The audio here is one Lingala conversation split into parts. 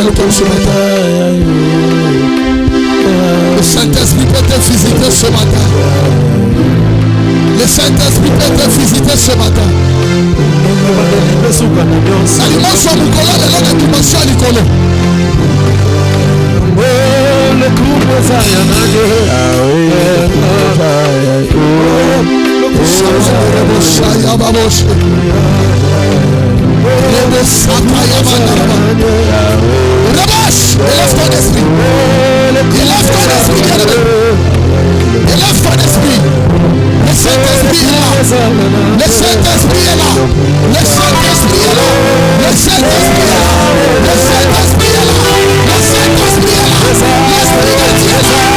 le cœur ce matin. Le Saint-Esprit peut te visiter ce matin. Le Saint-Esprit peut te visiter ce matin. Alimentation Moukola, le nom de dimension Nicolo. Le groupe élève ton esprit. Élève ton esprit. Élève ton esprit. Le Saint-Esprit est là. Le Saint-Esprit est là. Le Saint-Esprit est là. Le Saint-Esprit est là. Le Saint-Esprit est là. Le Saint-Esprit est là. L'Esprit de Dieu est là.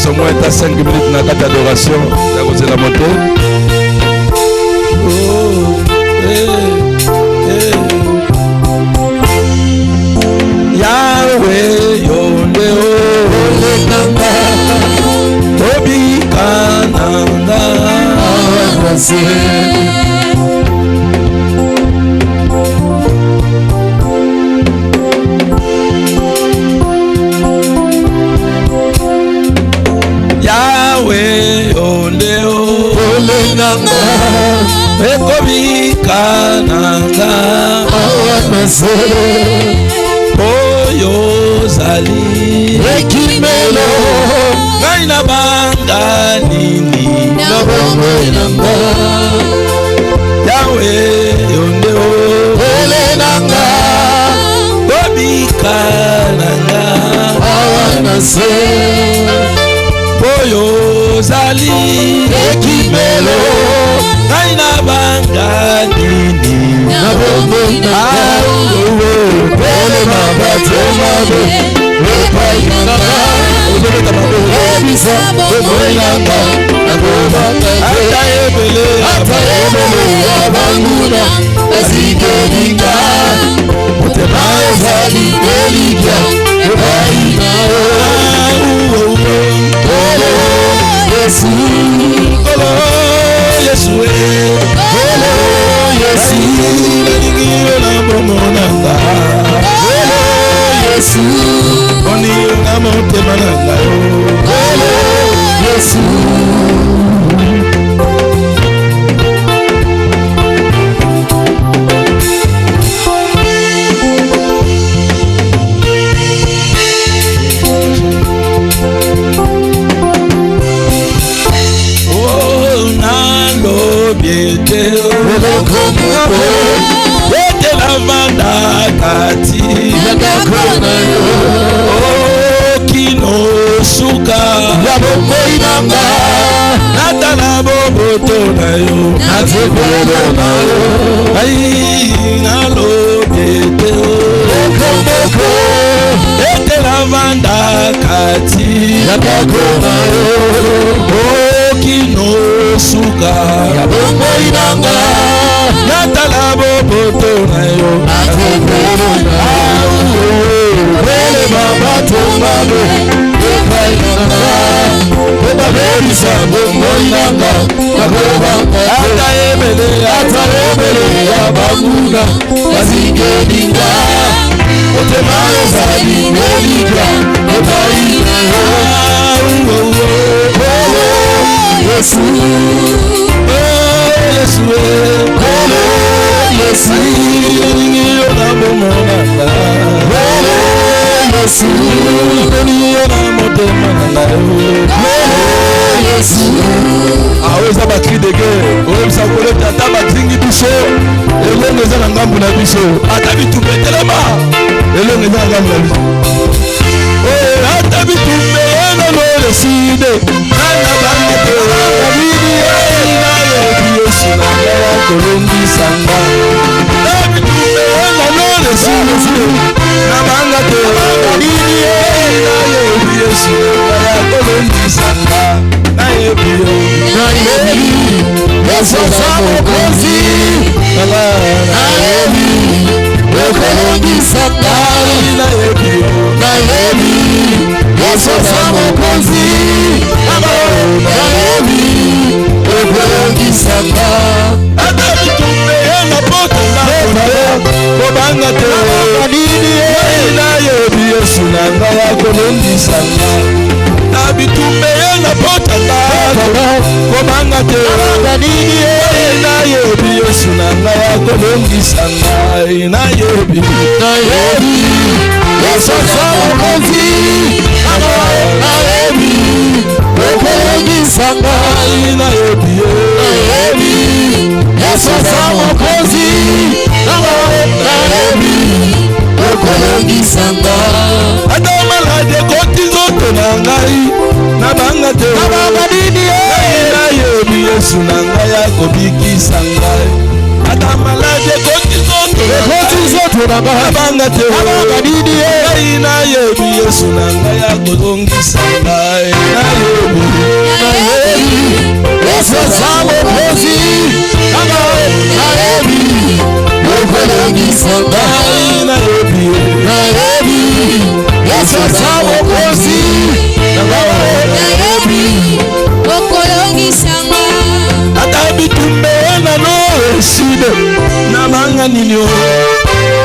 Au moins 5 minutes dans la adoration, la la montée. Yahweh yondeo Tobi kananga Yahweh ondeo olenanga ekobi kananga awanase oyo zali ekimelo ngai na banga nini na bongoenanga Yahweh ondeo olenanga ekobi kananga awanase oyo zali ekimelo ngai na banga nini na bongoenanga pele mabate mabe epai nanga ozoleta mabe ebisa bongoenanga ata ebele abanguna basikelinga motema ezali elikya epai nao Yesu, Kolo Yesu, Kolo Yesu, Ningiro na bomonanga, Kolo Yesu, Onio na motema nanga, Kolo Yesu. Ete la vanda kati Okino suka Yaboko inanga Nata na boboto na yo Natekwelo na yo Ayi nalo bete Ete la vanda kati ya bakoma okino suka ya bombo inanga natala boboto na yo Bele baba tombabe epai nanga Bebisa bombo inanga ata ebele ya baguna bazingeninga Otemayo zali neliga Otaina Yesu Yesu Yesu yona bomona Yesu yona motema na Yesu aweza bakri de guerre oyebisa koleta ata batingi biso elongo eza na ngambu na biso ata bitumbe telema elongo eza na ngambu na biso ata bitumbe enano leside ana bangete abidi nayebi yesu na ngaya kolongisanga ata bitumbe enano leside na bangete abidi nayebi yesu na ngaya kolongisanga nayebi Yesu samokozi nayebi okolongisanga nayebi Yesu samokozi nayebi okolongisanga ata bitumbe na potela kobanga te nayebi Yesu na ngaya kolongisanga na bitumbe na potela kobanga te nayebi Yesu na ngaya kolongisanga nayebi Yesu samokozi nayebi okolongisanga nayebi Yesu samokozi nayebi okolongisanga ata malade koti nzoto na ngai na banga te nayebi Yesu na ngai akobikisa ngai ata malade koti nzoto na banga te nayebi Yesu na ngai akolongisa ngai nayebi Yesu samokozi nayebi okolongisa ngai nayebi Yesu samokozi nayebi okolongisanga ata bitumbe nano eside na banga nini o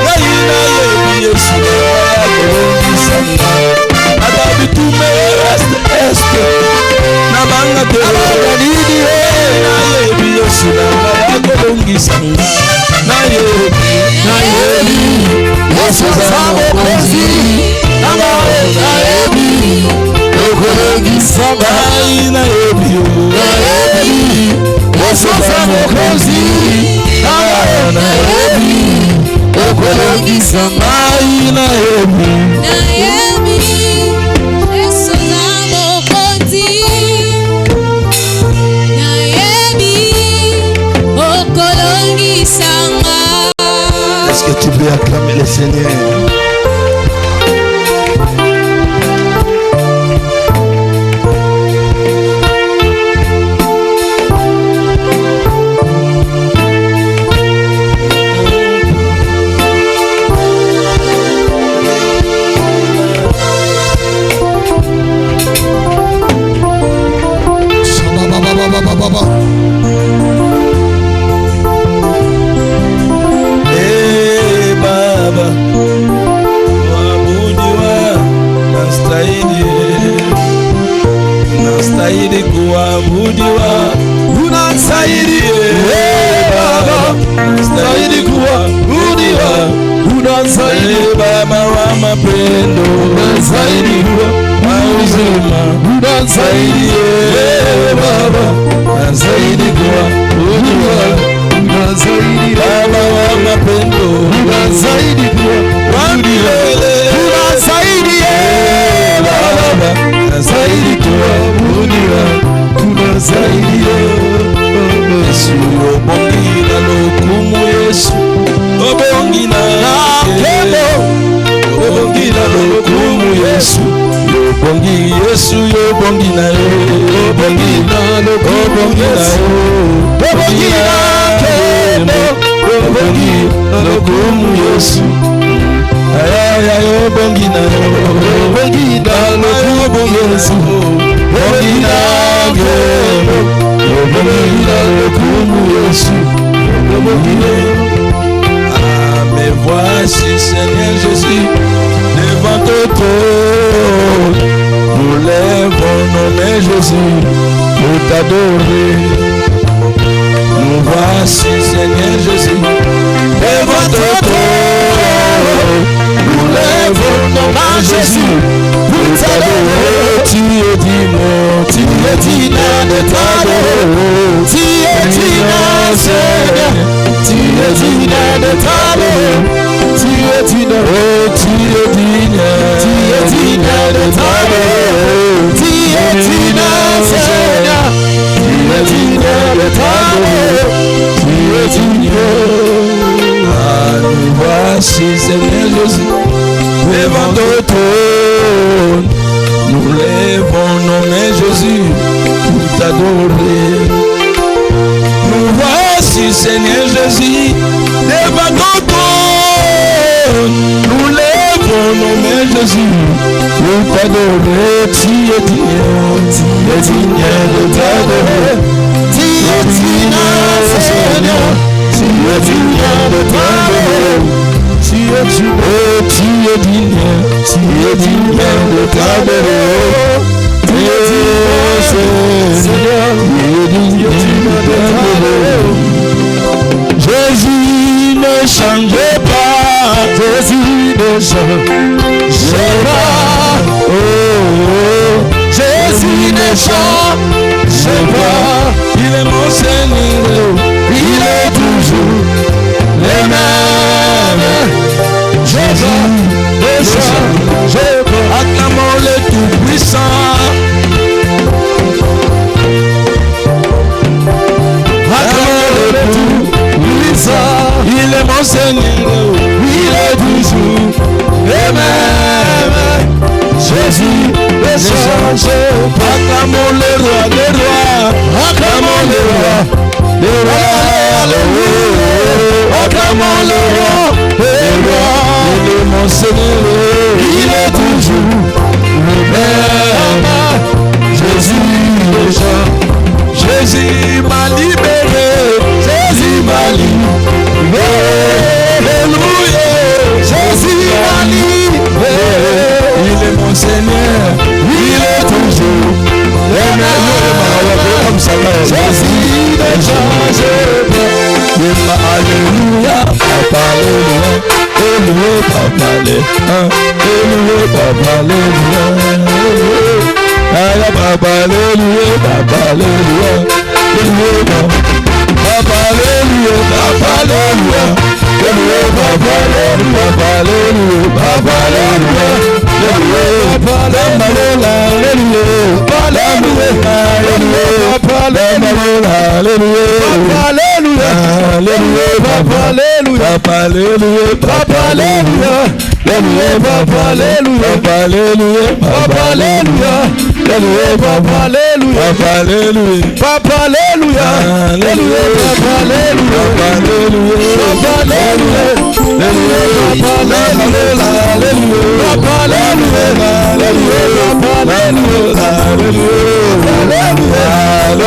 ngai nayebi Yesu na ngai akolongisanga ata bitumbe este na banga te nayebi Yesu na ngai akolongisanga nayebi Yesu samokozi nayebi okolongisanga nayebi Yesu samokozi nayebi okolongisanga nayebi nayebi Yesu namokozi nayebi okolongisanga. Est-ce que tu peux acclamer le Seigneur? Unastahili kuabudiwa, unastahili Baba, unastahili kuabudiwa, unastahili Baba wa mapendo, unastahili wa uzima, unastahili Baba, unastahili kuabudiwa, unastahili Baba wa mapendo, unastahili kuabudiwa, unastahili Baba, unastahili kuabudiwa, unastahili Yesu, obongi na lokumu Yesu, obongi na kendo, obongi na lokumu Yesu, Bongi Yesu yo bongi na yo. Bongi na lo bongi na yo. Bongi na kemo. Bongi lo kumu Yesu. Aya yo bongi na yo. Bongi na lo bongi Yesu. Bongi na kemo. Bongi na lo kumu Yesu. Ah, mais voici Seigneur Jésus devant ton trône. Nous lèvons nos mains Jésus pour t'adorer. Nous voici Seigneur Jésus devant ton trône. Nous lèvons nos mains Jésus pour t'adorer. Tu es digne, tu es digne de t'adorer. Tu es digne Seigneur, tu es digne de t'adorer. Tu es digne, tu es digne, tu es digne de t'adorer. Tu es digne Seigneur, tu es digne de t'adorer. Tu es digne. Ah, nous voici Seigneur Jésus devant ton trône. Nous lèvons nos mains Jésus pour t'adorer. Nous voici Seigneur Jésus devant ton trône. Nous lèvons nos mains Jésus pour t'adorer. Tu es digne de t'adorer. Tu es digne Seigneur, tu es digne de t'adorer. Tu es digne de t'adorer. Tu es Seigneur, tu es digne de t'adorer. Jésus ne change pas, Jésus ne change pas. Oh, Jésus ne change pas. Il est mon Seigneur, il est toujours le même. Jésus ne change pas. Acclamons le Tout-Puissant. Il est mon Seigneur, il est toujours le même. Jésus ne change pas. Acclamons le roi des rois, acclamons le roi des rois. Acclamons le roi des rois. Il est mon Seigneur, il est toujours le même. Jésus ne change. Jésus m'a libéré, Jésus m'a libéré. Alléluia, Jésus m'a libéré. Il est mon Seigneur, il est toujours le même. Comme ça, Jésus ne change pas. Alléluia, Papa, Alléluia. Alléluia, Papa, Alléluia. Alléluia, Papa, Alléluia. Papa, Alléluia, Papa, Alléluia, Papa, Alléluia, Papa, Alléluia,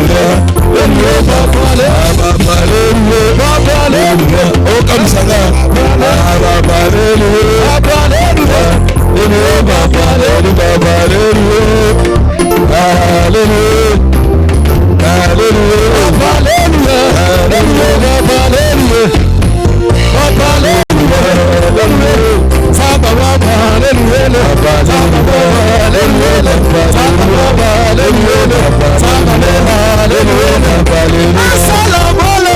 Papa, Alléluia, Papa, Alléluia, Papa, Alléluia, Papa, Hallelujah.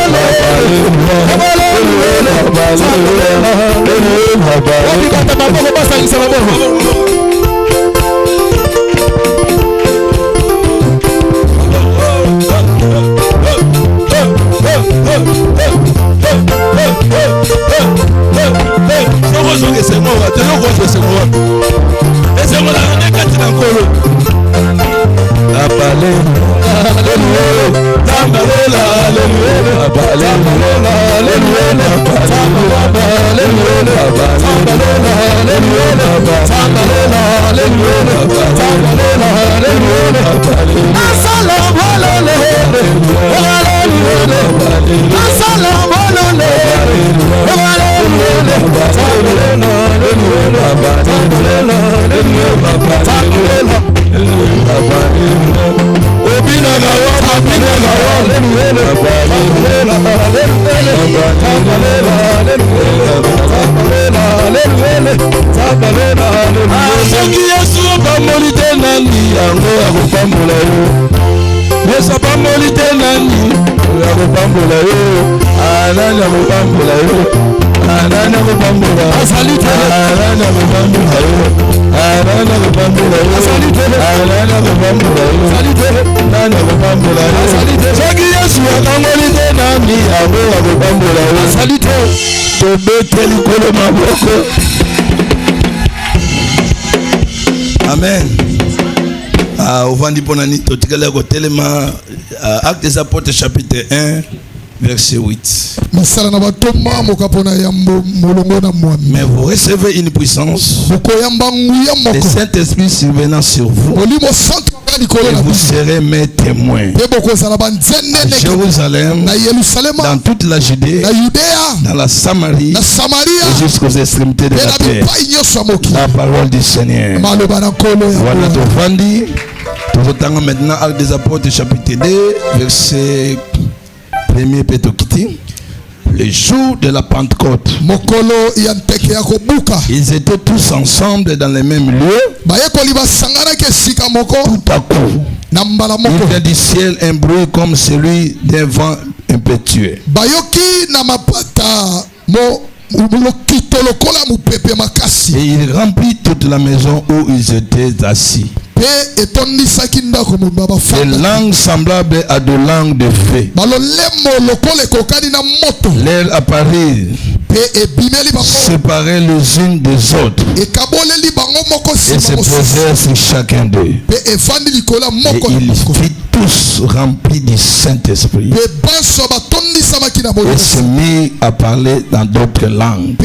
Amen. Au vandi ponani totikala ko telema Actes des Apôtres chapitre 1 verset 8. Mais vous recevez une puissance, le Saint-Esprit survenant sur vous, et vous serez mes témoins à Jérusalem, dans toute la Judée, dans la Samarie et jusqu'aux extrémités de la terre. La parole du Seigneur. Voilà tout vandi. Tout maintenant Actes des Apôtres chapitre 2 verset 1er Pétokiti. Le jour de la Pentecôte, ils étaient tous ensemble dans les mêmes lieux. Tout à coup, il vient du ciel un bruit comme celui d'un vent impétueux. Et il remplit toute la maison où ils étaient assis. Des langues semblables à de langues de feu leur apparurent, séparées les unes des autres, et se posèrent sur chacun d'eux. Et ils furent tous remplis du Saint-Esprit et se mirent à parler dans d'autres langues,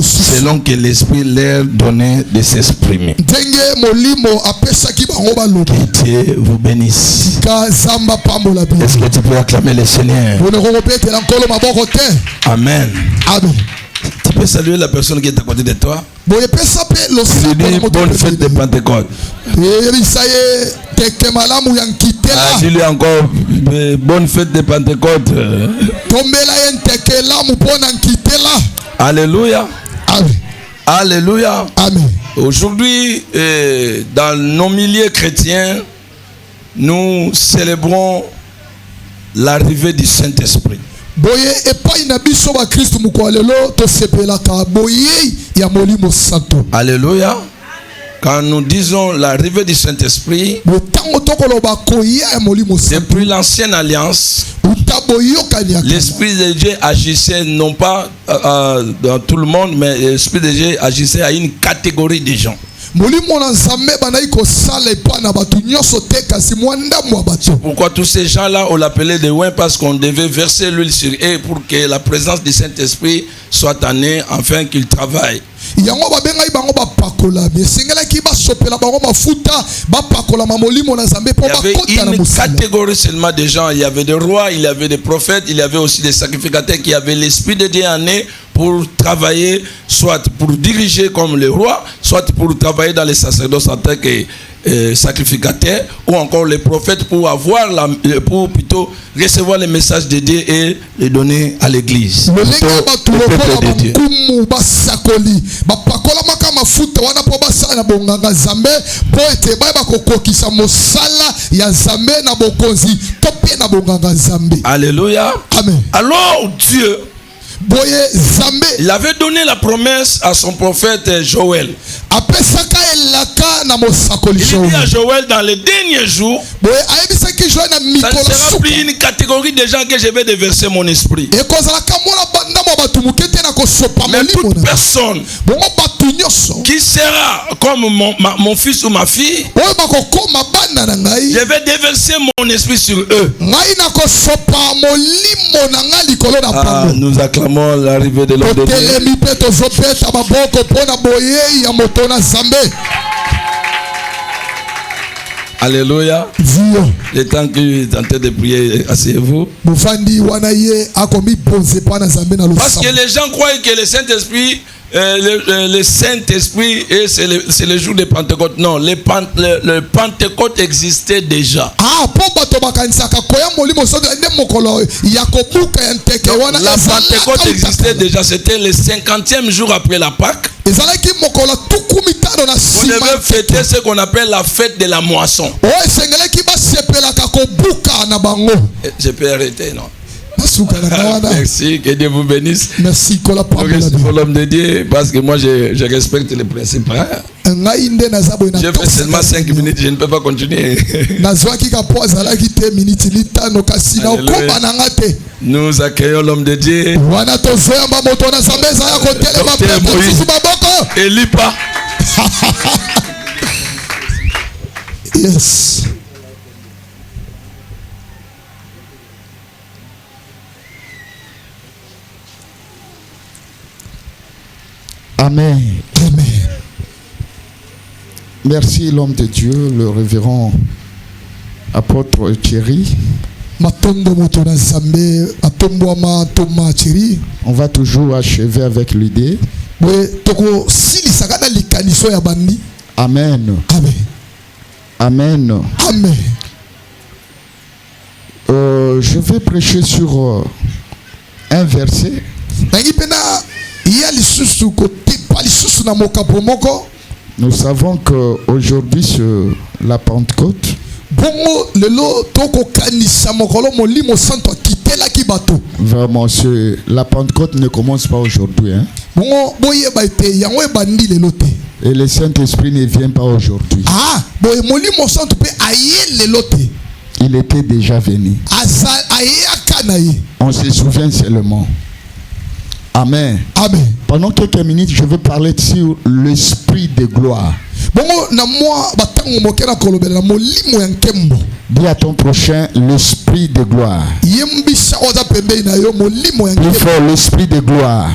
selon que l'Esprit leur donnait de s'exprimer. Que Dieu vous bénisse. Est-ce que tu peux acclamer le Seigneur? Amen. Tu peux saluer la personne qui est à côté de toi. Tu lui dis bonne fête de Pentecôte. Dis-lui encore bonne fête de Pentecôte. Alléluia. Alléluia. Amen. Aujourd'hui, dans nos milieux chrétiens, nous célébrons l'arrivée du Saint-Esprit. Alléluia. Quand nous disons l'arrivée du Saint-Esprit, depuis l'ancienne alliance, l'Esprit de Dieu agissait non pas dans tout le monde, mais l'Esprit de Dieu agissait à une catégorie de gens. Pourquoi tous ces gens-là, on l'appelait des ouins, parce qu'on devait verser l'huile sur eux pour que la présence du Saint-Esprit soit en eux, afin qu'ils travaillent. Il y avait une catégorie seulement de gens. Il y avait des rois, il y avait des prophètes, il y avait aussi des sacrificateurs qui avaient l'Esprit de Dieu en eux pour travailler, soit pour diriger comme les rois, soit pour travailler dans les sacerdoces en tant que sacrificateurs, ou encore les prophètes pour avoir pour plutôt recevoir les messages de Dieu et les donner à l'église. Alléluia. Amen. Alors Dieu, il avait donné la promesse à son prophète Joël. Il dit à Joël, dans les derniers jours, ça ne sera plus une catégorie de gens que je vais déverser mon esprit. Mais toute personne qui sera comme mon fils ou ma fille, je vais déverser mon esprit sur eux. Ah, nous acclamons l'arrivée de l'homme de Dieu. Alléluia. Le temps que je suis en train de prier, asseyez-vous. Parce que les gens croient que le Saint-Esprit, le Saint-Esprit, c'est le jour de Pentecôte. Non, le Pentecôte existait déjà. La Pentecôte existait déjà. C'était le 50e jour après la Pâque. On devait fêter ce qu'on appelle la fête de la moisson. Je peux arrêter, non? Merci, que Dieu vous bénisse. Merci, pour l'homme de Dieu, parce que moi je respecte les principes. J'ai fait seulement 5 minutes, je ne peux pas continuer. Nous accueillons l'homme de Dieu. Docteur Moïse Elipa. Yes. Amen. Amen. Merci l'homme de Dieu, le révérend apôtre Thierry. On va toujours achever avec l'idée. Amen. Amen. Amen. Amen. Je vais prêcher sur un verset. Nous savons qu'aujourd'hui, c'est la Pentecôte. Vraiment, la Pentecôte ne commence pas aujourd'hui. Hein? Et le Saint-Esprit ne vient pas aujourd'hui. Il était déjà venu. On se souvient seulement. Amen. Amen. Pendant quelques minutes, je vais parler sur l'esprit de gloire. Dis à ton prochain l'esprit de gloire. Plus fort, l'esprit de gloire.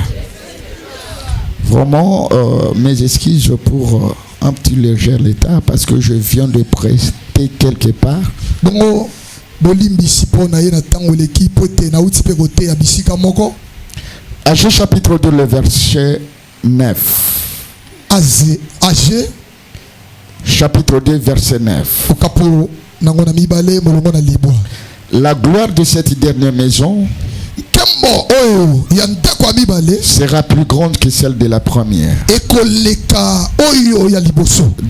Vraiment, mes excuses pour un petit léger état parce que je viens de prester quelque part. Agé chapitre 2, le verset 9. Agé chapitre 2, verset 9. La gloire de cette dernière maison sera plus grande que celle de la première.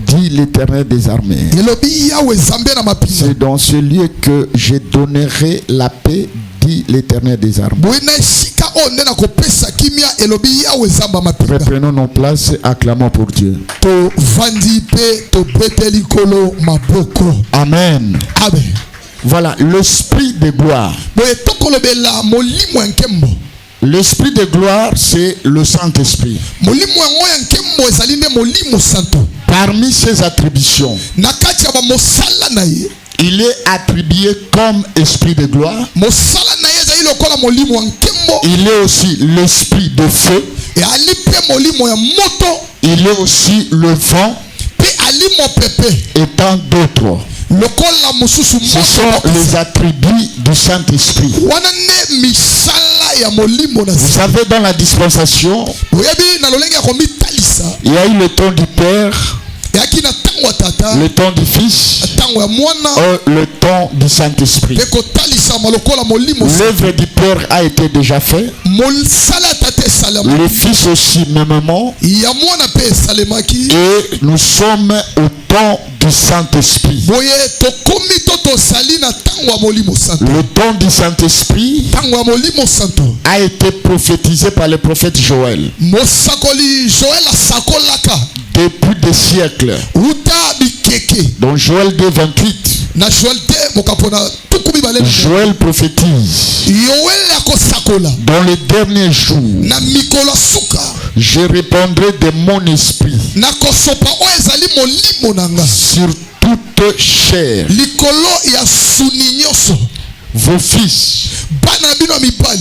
Dit l'Éternel des armées. C'est dans ce lieu que je donnerai la paix, dit l'Éternel des armées. Reprenons nos places, acclamons pour Dieu. Amen. Amen. Voilà, l'esprit de gloire. L'esprit de gloire, c'est le Saint-Esprit. Parmi ses attributions, il est attribué comme esprit de gloire. Il est aussi l'esprit de feu. Il est aussi le vent et tant d'autres. Ce sont les attributs du Saint-Esprit. Vous savez, dans la dispensation, il y a eu le temps du Père, le temps du Fils, le temps du Saint-Esprit. L'œuvre du Père a été déjà faite. Le Fils aussi, mêmement. Et nous sommes au temps du Saint-Esprit. Le temps du Saint-Esprit a été prophétisé par le prophète Joël. Depuis des siècles. Dans Joël 2, 28. Joël prophétise. Dans les derniers jours, je répandrai de mon esprit sur toute chair. Vos fils,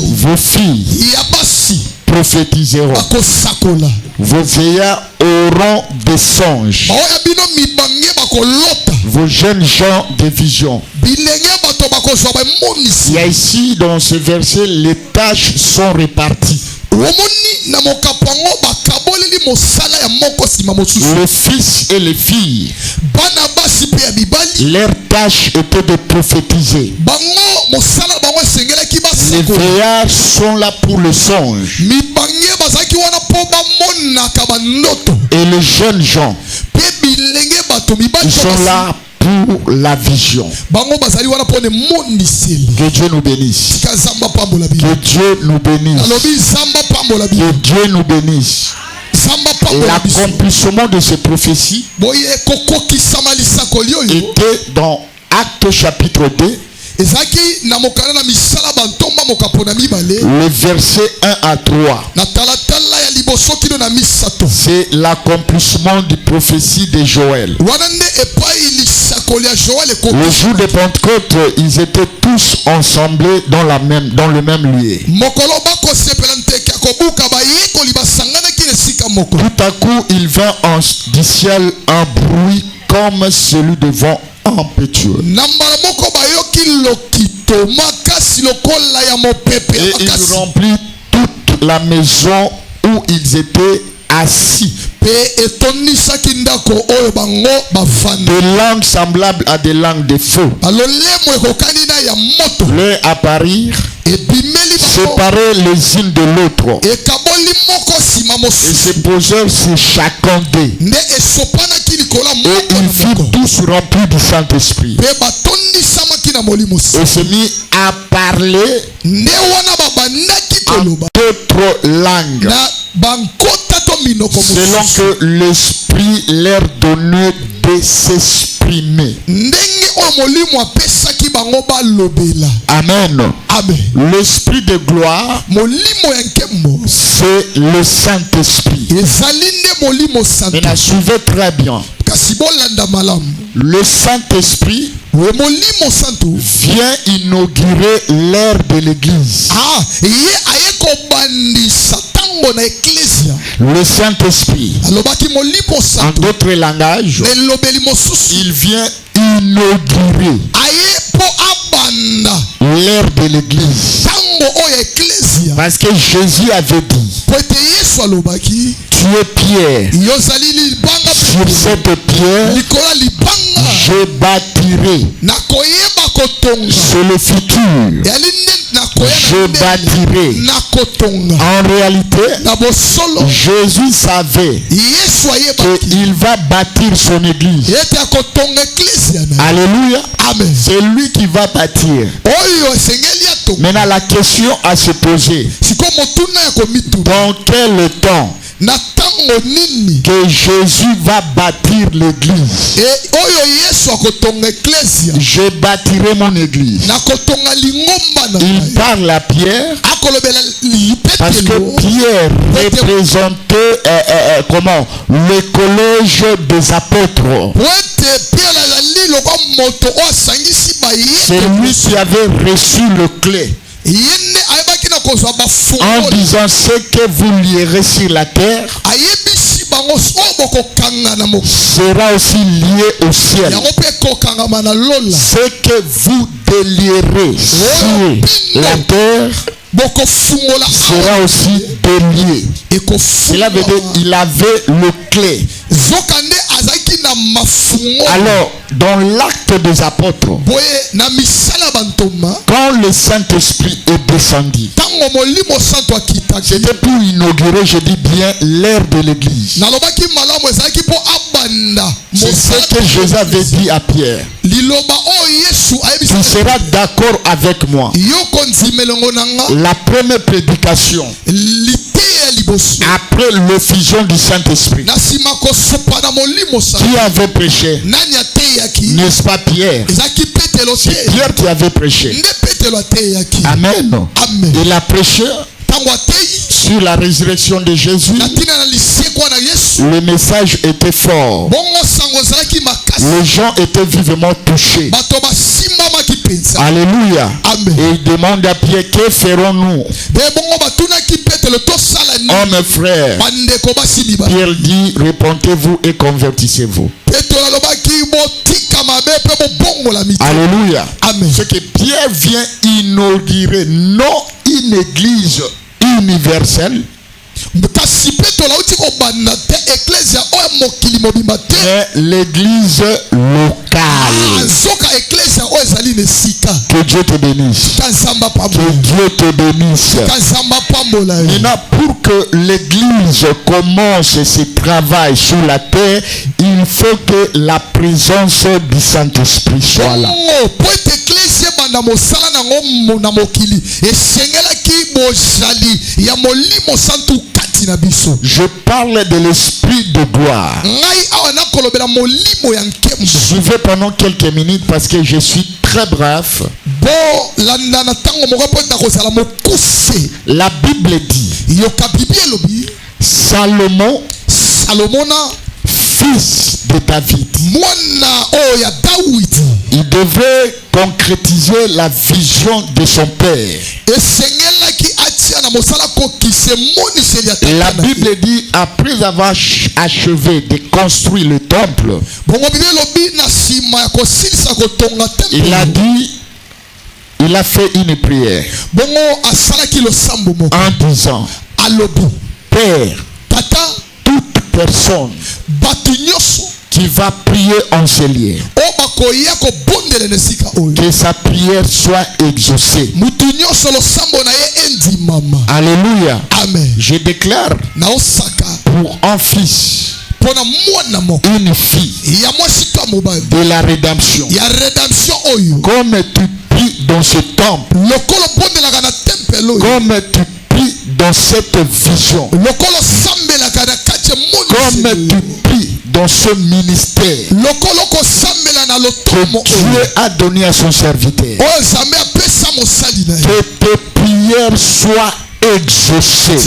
vos filles prophétiseront. Vos vieillards auront des songes. Vos jeunes gens des visions. Il y a ici dans ce verset, les tâches sont réparties. Les fils et les filles, leur tâche était de prophétiser. Les vieillards sont là pour le songe. Et les jeunes gens, ils sont là pour la vision. Que Dieu nous bénisse. Que Dieu nous bénisse. Que Dieu nous bénisse. L'accomplissement de ces prophéties était dans Actes chapitre 2. Le verset 1 à 3. C'est l'accomplissement du prophétie de Joël. Le jour de Pentecôte, ils étaient tous ensemble dans le même lieu. Tout à coup, il vint du ciel un bruit comme celui de vent impétueux. Et il remplit toute la maison où ils étaient assis. Des langues semblables à des langues de feu leur apparirent, séparés les unes de l'autre, et se posèrent sur chacun d'eux. Et ils furent tous remplis du Saint-Esprit et se mit à parler en d'autres langues, selon que l'Esprit leur donnait de s'exprimer. Amen. L'Esprit de gloire, c'est le Saint-Esprit. Maintenant, suivez très bien. Le Saint-Esprit vient inaugurer l'ère de l'Église. Le Saint-Esprit, en d'autres langages, il vient inaugurer l'ère de l'Église. Parce que Jésus avait dit, tu es pierre, sur cette pierre je bâtirai. C'est le futur. Je bâtirai. En réalité, Jésus savait qu'il va bâtir son église. Alléluia. C'est lui qui va bâtir. Maintenant, la question à se poser, dans quel temps que Jésus va bâtir l'église? Je bâtirai mon église. Il parle à Pierre parce que Pierre représentait le collège des apôtres. C'est lui qui avait reçu le clé en disant ce que vous lierez sur la terre sera aussi lié au ciel. Ce que vous délierez sur la terre sera aussi délié. Cela veut dire qu'il avait le clé. Alors, dans l'acte des apôtres, quand le Saint-Esprit est descendu, c'était pour inaugurer, je dis bien, l'ère de l'église. C'est ce que Jésus avait dit à Pierre. Tu seras d'accord avec moi. La première prédication, après l'effusion du Saint-Esprit, qui avait prêché? N'est-ce pas Pierre? C'est Pierre qui avait prêché. Amen. Il a prêché sur la résurrection de Jésus. Le message était fort. Les gens étaient vivement touchés. Alléluia. Et il demande à Pierre, que ferons-nous? Oh mes frères, Pierre dit, repentez-vous et convertissez-vous. Alléluia. Ce que Pierre vient inaugurer, non une église universelle, mais l'église locale. Que Dieu te bénisse. Que Dieu te bénisse. Maintenant, pour que l'église commence ce travail sur la terre, il faut que la présence du Saint-Esprit soit là. Je parle de l'esprit de gloire. Je vais pendant quelques minutes parce que je suis très bref. La Bible dit, Salomon, fils de David, il devait concrétiser la vision de son père. La Bible dit, après avoir achevé de construire le temple, il a dit, il a fait une prière en disant, Père, toute personne qui va prier en ce lieu, que sa prière soit exaucée. Alléluia. Amen. Je déclare pour un fils, une fille de la rédemption, comme tu pries dans ce temple, comme tu pries dans cette vision, comme tu pries dans ce ministère que Dieu a donné à son serviteur, que tes prières soient exaucées.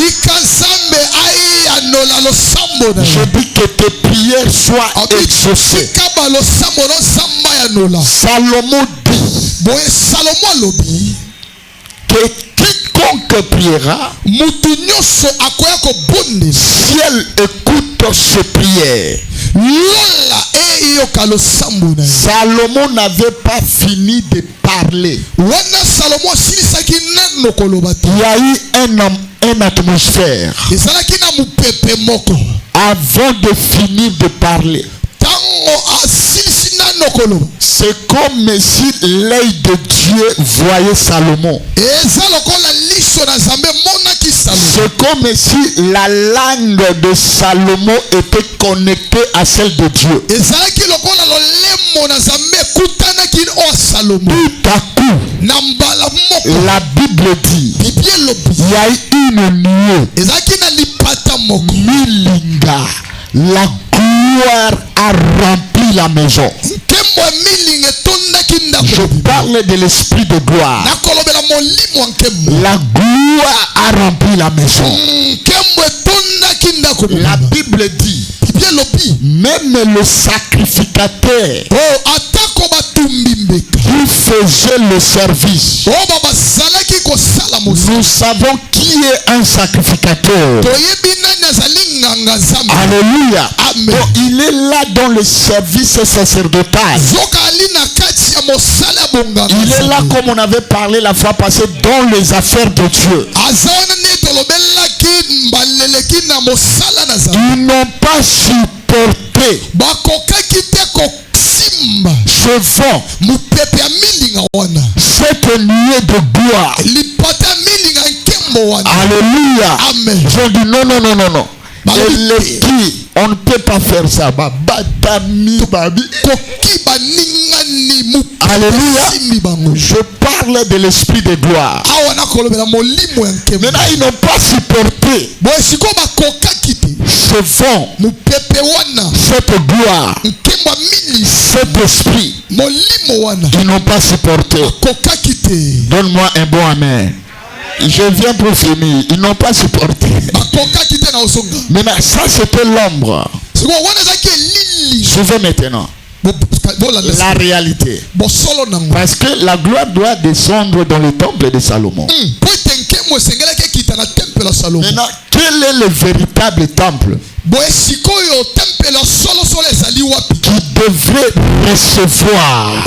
Je dis que tes prières soient exaucées. Salomon dit que quiconque priera, si elle écoute ses prières. Salomon n'avait pas fini de parler. Il y a eu une atmosphère avant de finir de parler. C'est comme si l'œil de Dieu voyait Salomon. C'est comme si la langue de Salomon était connectée à celle de Dieu. Tout à coup, la Bible dit, il y a eu une nuée. Milinga, la gloire a rempli la maison. Je parle de l'esprit de gloire. La gloire a rempli la maison. La Bible dit, même le sacrificateur qui faisait le service, nous savons qui est un sacrificateur. Alléluia. Bon, il est là dans le service sacerdotal. Il est là comme on avait parlé la fois passée dans les affaires de Dieu. Ils n'ont pas supporté ce vent, cette nuée de gloire. Alléluia. Amen. Je dis non. Et les qui On ne peut pas faire ça. Alléluia. Je parle de l'esprit de gloire. Maintenant, ils n'ont pas supporté ce vent, cette gloire, cet esprit. Ils n'ont pas supporté. Donne-moi un bon amen. Je viens pour finir. Ils n'ont pas supporté. Maintenant, ça c'était l'ombre. Suivez maintenant la réalité. Parce que la gloire doit descendre dans le temple de Salomon. Maintenant, quel est le véritable temple qui devrait recevoir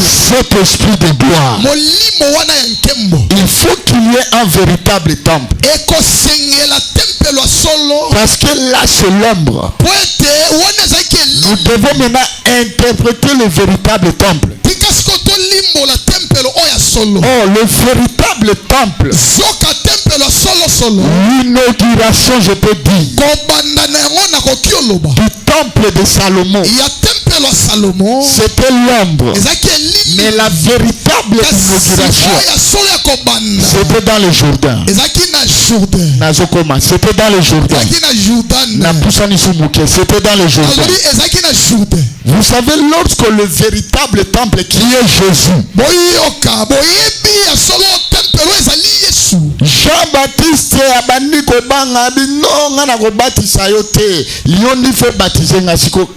cet esprit de gloire? Il faut qu'il y ait un véritable temple. Parce que là c'est l'ombre. Nous devons maintenant interpréter le véritable temple. Oh, le véritable temple. L'inauguration, je peux dire, du temple de Salomon, c'était l'ombre. Mais la véritable inauguration, c'était dans le Jourdain. C'était dans le Jourdain. C'était dans le Jourdain. Vous savez, lorsque le véritable temple qui est Jésus, Jean-Baptiste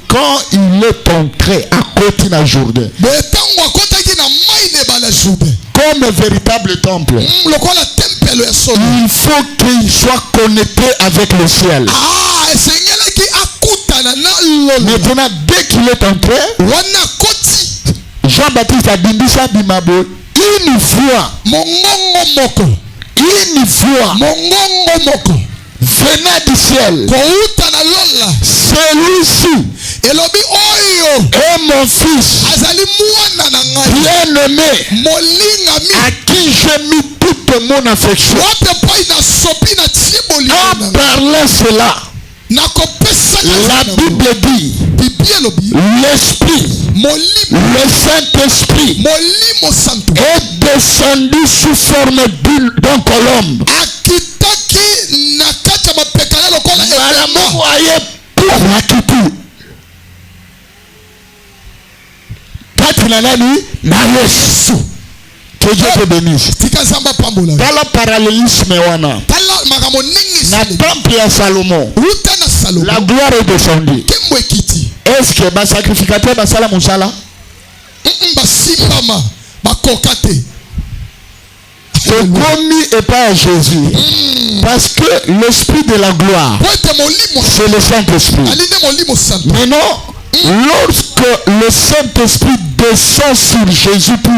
quand il est entré à côté de Jourdain comme un véritable temple, il faut qu'il soit connecté avec le ciel. Maintenant, dès qu'il est entré, Jean-Baptiste a dit une fois venant du ciel, celui-ci est mon fils bien-aimé, à qui j'ai mis toute mon affection. En parlant cela, la Bible dit l'Esprit, le Saint-Esprit est descendu sous forme d'un colombe. Que Dieu te bénisse. Dans le parallélisme, na temple à Salomon, la gloire est descendue. Est-ce que le sacrificateur va faire la moussala? C'est commis et pas à Jésus. Parce que l'esprit de la gloire, c'est le Saint-Esprit. Mais non, lorsque le Saint-Esprit descend sur Jésus pour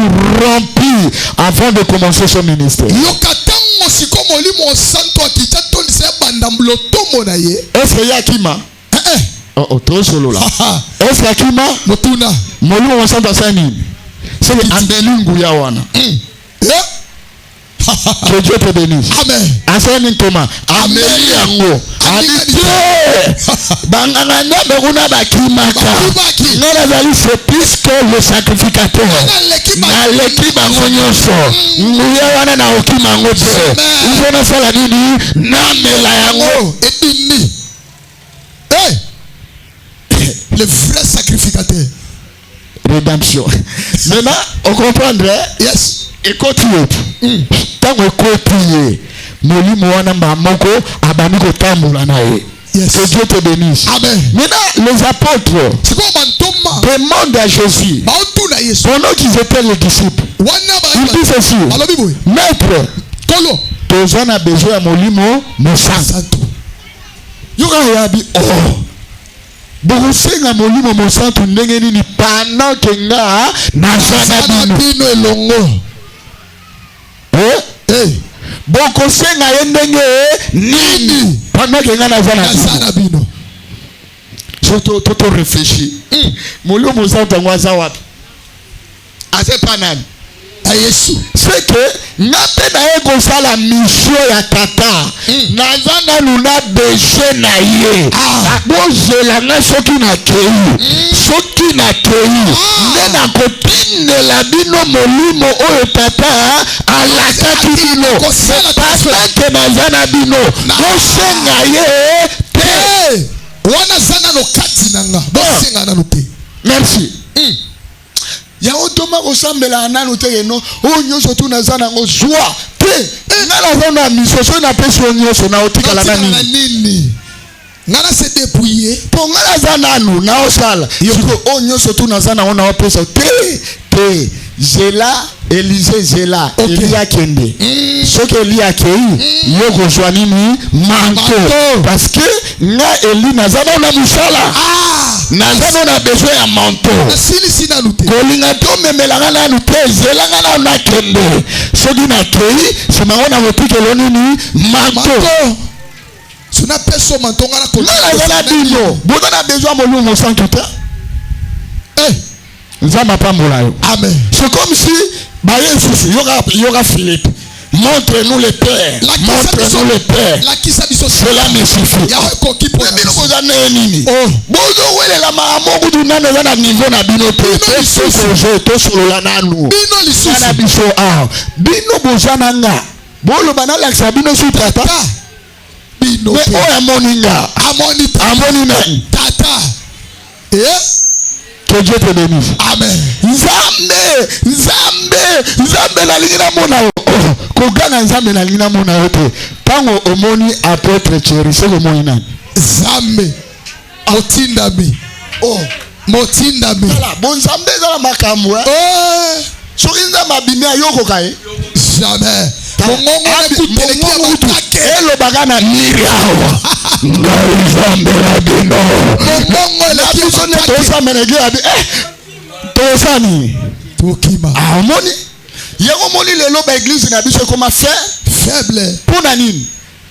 remplir avant de commencer son ministère, est-ce qu'il y a Kima? Trop solo là. Est-ce qu'il y a Kima? Molimo Monsanto Sani. C'est Andelingu Yawana. Que Dieu te bénisse. Amen. Asani Thomas. Amélie Yango. C'est plus que le sacrificateur. Le vrai sacrificateur. Rédemption. Maintenant, on comprendrait. Yes. Et continue. Tant que continue. Molimo wana mamoko abaniko tambula nae. Yes. Que Dieu te bénisse. Amen. Maintenant, les apôtres demandent à Jésus, pendant qu'ils étaient les disciples, ils disent ceci: Maître, tous on a besoin de molimo mosanto. Yoga yabi oh. Bokusenga molimo mosanto ndenge nini pendant que nga nazana bino elongo. Bokosenga yendenge nini pendant que nga nazana bino. Toto réfléchir. Molimo mosanto ngwaza wapi? Ase panani. c'est que nape na ego sala mission ya tata naza nanu na déchet na ye bozela nga soki na kei nde nakotindela bino molimo oyo tata alakaki bino pasake naza na bino bosenga ye te wana zana no kati nanga bosenga nanu te. Merci. Ya otoma kosambela nanu te yeno o nyoso tu naza nango zwa te ngala zona misoso na peso nyoso na otikala nini ngana se dépouiller po ngala za nanu na osala yoko o nyoso tu naza nango na peso te Zela Élisée Zela Elia kende soki Elia kei yoko zwa nini manteau parce que nga Eli naza na musala naza na besoin ya manteau kolinga to memelanga nanu te zelanga na kende soki na kei simango na kotikelo nini manteau suna peso manteau ngana kolinga bino boza na besoin molungo sans tout Nzamba pambola yo. Amen. C'est comme si il y aura Philippe. Montre-nous les pères. Montre-nous les pères. Cela me suffit. Que Dieu te bénisse. Amen. Nzambe na lingina mona o. Kogana nzambe na lingina mona o te. Tango omoni apôtre chéri c'est le moni nani. Nzambe. Motindami. Oh, motindami. Voilà, bon nzambe za makambo. Oh, soki nzambe abimi ayoko kae. Jamais. Mongongo na kuteleki elobaka na miri awa. Nzambe na bino. Mongongo na biso ne tosa menege abi tosani tokima. Amoni yego moni lelo ba église na biso koma faible. Pona nini?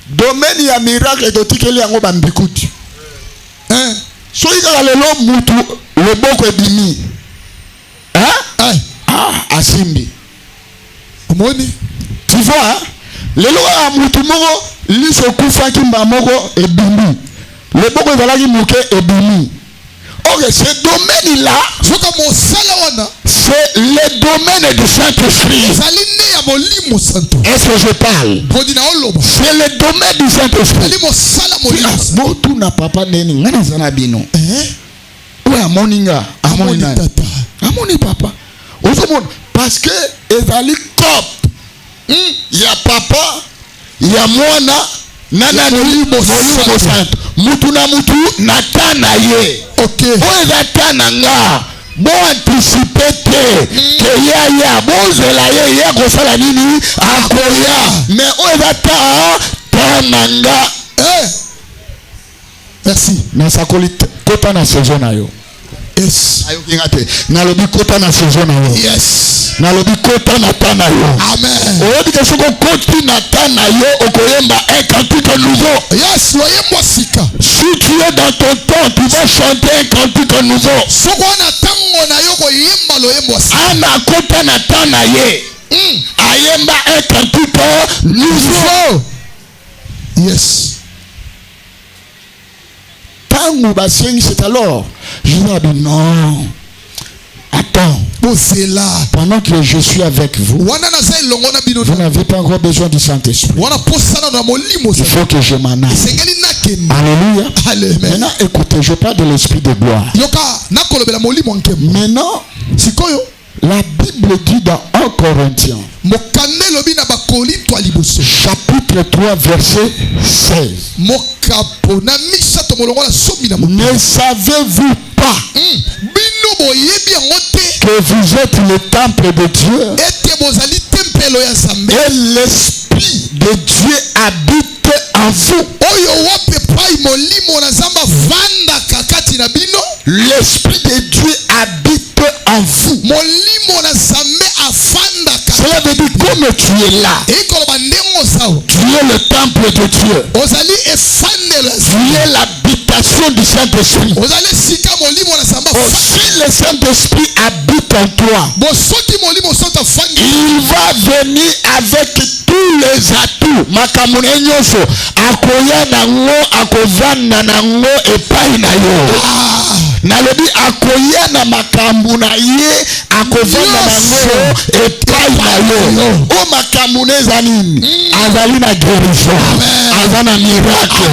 Domaine ya miracle totikeli yango ba mbikuti. Soki kaka lelo mutu loboko ebimi. Asimbi. Amoni. Tu vois, lelo a mutu moko liso kufa kimba moko ebimi. Le boko ezalaki muke ebimi. Ok, ce domaine-là, c'est le domaine du Saint-Esprit. Est-ce que je parle? C'est le domaine du Saint-Esprit. Botu na papa neni ngana zana bino. Ouais, amoninga, amoni tata. Amoni papa. Parce que ezali cop. Il y a papa, il y a mwana, nana ni molimo santo. Mutu na mutu natana ye. Ok. Oza tana nga. Bo anticiper te. Ke ya bozela ye kosala nini akoya. Mais oza tana nga. Merci. Na sakoli kota na saison na yo. Yes. Ayokingate. Na lobi kota na saison na yo. Yes. Na lobi kota na tana yo. Amen. Oyebi ke soko koti na tana yo okoyemba un cantique nouveau. Yes, loyemba sika. Si tu es dans ton temps, tu vas chanter un cantique nouveau. Soko na tango na yo koyemba loyemba sika. Ana kota na tana ye. Ayemba un cantique nouveau. Yes. Tango basengi c'est alors. Je dis non. Attends. Pendant que je suis avec vous, vous n'avez pas encore besoin du Saint-Esprit. Il faut que je m'en aille. Alléluia. Maintenant, écoutez, je parle de l'Esprit de gloire. Maintenant, la Bible dit dans 1 Corinthiens, chapitre 3, verset 16. Ne savez-vous pas que vous êtes le temple de Dieu et l'Esprit de Dieu habite en vous? L'Esprit de Dieu habite en vous. Cela veut dire comme tu es là, Tu es le temple de Dieu. Tu es l'habitation du Saint-Esprit. Si le Saint-Esprit habite en toi, il va venir avec tous les atouts. Makamune nyonso akoya nango akovanda nango epai na yo. Nalobi akoya na makambu na ye akovanda nango epai na yo. O makamune zanini azali na guérison, azana miracle,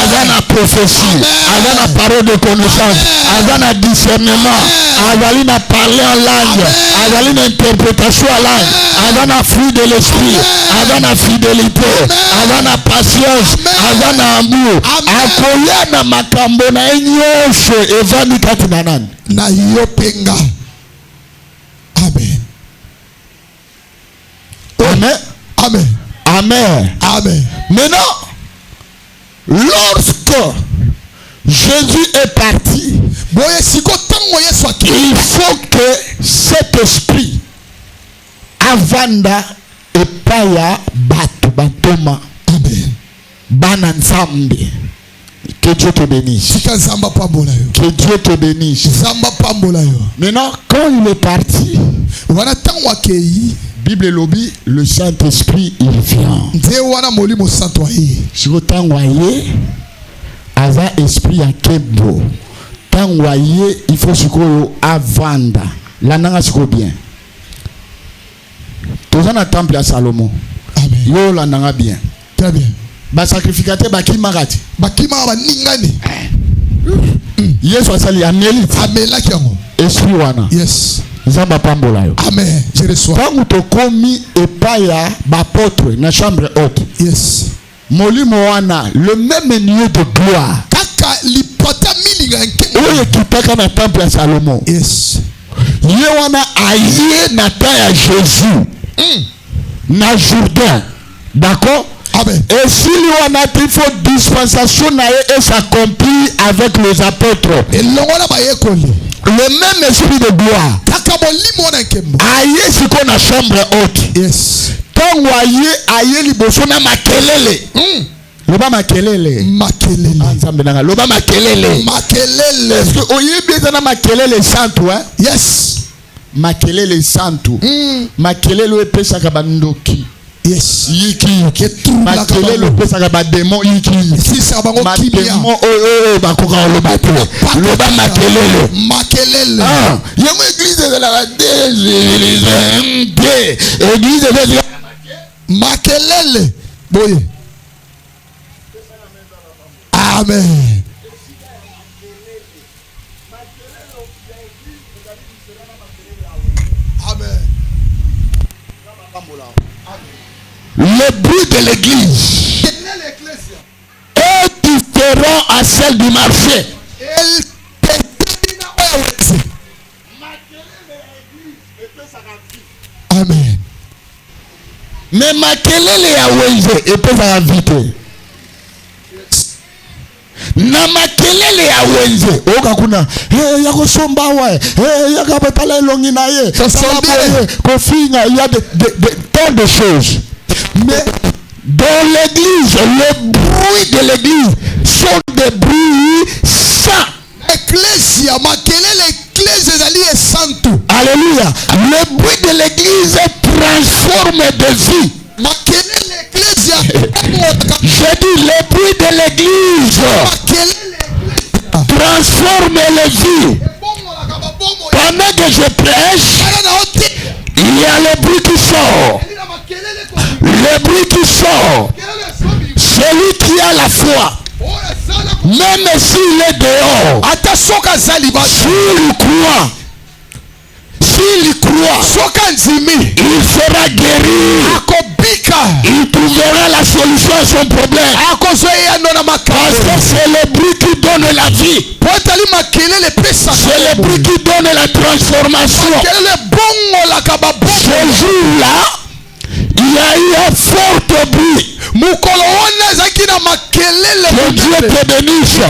azana prophétie, azana parole de connaissance, azana discernement, azali na parler en langue, azali na interprétation en langue, azana fruit de l'esprit, azana fidélité, azana patience, azana amour, akoya na makambo na nyonso evandi kati na nani na yo penga. Amen. Amen. Amen. Amen. Amen. Maintenant, lorsque Jésus est parti, il faut que cet esprit avanda epaya batu batoma. Amen. Bana nzambe. Que Dieu te bénisse. Que Dieu te bénisse. Maintenant, quand il est parti, Bible lobby, le Saint-Esprit il vient. Si vous t'envoyez, Aza esprit à Kebo, t'envoyez, il faut se qu'on avanda. La nanga se bien. Tous en temple à Salomon. Amen. Yo la nanga bien. Très bien. Ba sacrificateur ba kimarati. Bakima ba ningane. Yesu asali amelite. Amela kiango. Esprit wana. Yes. Zamba pambola yo. Amen. Je reçois. Quand tu komi epaya ba potre na chambre haute. Yes. Molimo wana le même niveau de gloire. Kaka lipota milinga nke. Oye kitaka na temple à Salomon. Yes. Ye wana aye na ta ya Jésus. Na Jourdain. D'accord? Amen. Et si il faut dispensation et s'accomplit avec les apôtres. Et le même esprit de gloire. Aïe ce qu'on a chambre haute. Yes. Tant aïe liboso na makelele. Loba makelele. Makelele. Ensemble na loba makelele. Makelele. Est-ce que oye bien na makelele santo hein? Yes. Makelele santo. Makelele epesa kabandoki. Yes. Yiki makelele pesa ka ba démon yiki si ça ba ma démon ba ko ka lo ba to lo ba makelele ah yemo église de la église de makelele boye. Amen. Amen. Le bruit de l'église est différent à celle du marché. Amen. Mais makelele ya wenze epesa vite. Na makelele ya wenze oka kuna ya kosomba wa ya kapatala elongi na ye kofinga il y a tant de choses. Mais dans l'église, le bruit de l'église sont des bruits saints. Ecclesia, makelele ecclesia zali santo. Alléluia. Le bruit de l'église transforme des vies. Makelele ecclesia. J'ai dit le bruit de l'église transforme les vies. Pendant que je prêche, il y a le bruit qui sort. Le bruit qui sort, celui qui a la foi, même s'il est dehors, s'il croit, il sera guéri. Il trouvera la solution à son problème. Parce que c'est le bruit qui donne la vie. C'est le bruit qui donne la transformation. Ce jour-là, il y a eu un fort bruit. Mukolo wana zaki na makelele Que Dieu te bénisse.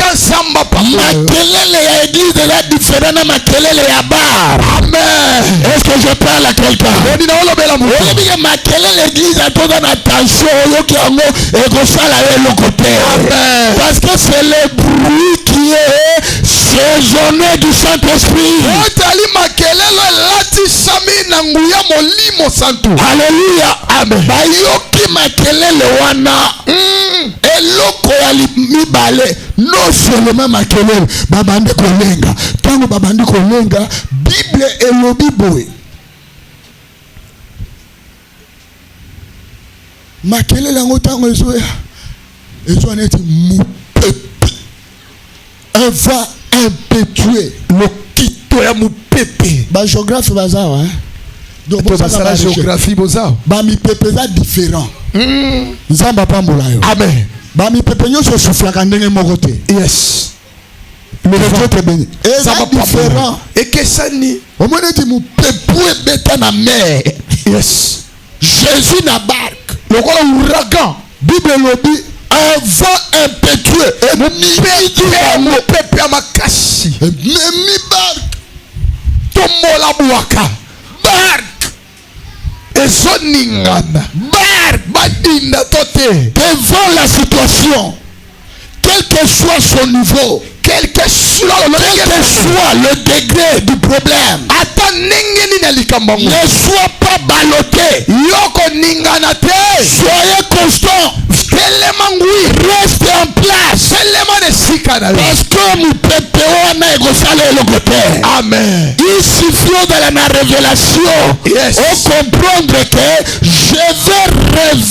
Makelele ya église est différent de makelele ya bar. Amen. Est-ce que je parle à quelqu'un? Makelele l'église a tout en attention. Amen. Parce que c'est le bruit qui est saisonné du Saint-Esprit. Alléluia. Amen. Bayoki makelele wana. Eloko ya mibale. Non seulement makelele. Babandi kolenga. Tango babandi kolenga. Bible elobi boy. Makelele yango tango ezoya. Ezo neti mupepe. Un vent impétueux. Le kito ya mupepe. Ba géographie bazawa hein. Donc la géographie boza. Ba mi pepe za différent. Nzamba pambola yo. Amen. Ba mi pepe nyoso soufflaka ndenge moko te. Yes. Le vent te béni. Et ça différent. Et que ça ni. Au moins tu mu pepe beta na mer. Yes. Jésus na barque. Le roi ouragan. Bible lobi. Un vent impétueux. Et mi pepe amakasi. Mi barque. Tomola buaka. Barque. Et soningana. Barque. Badina tote. Devant la situation. Quel que soit son niveau. Quel que soit le degré du problème. Ne sois pas ballotté. Soyez constant. Reste en place. Parce que nous préparons le côté. Amen. Il suffit de la révélation. Yes. Pour comprendre que je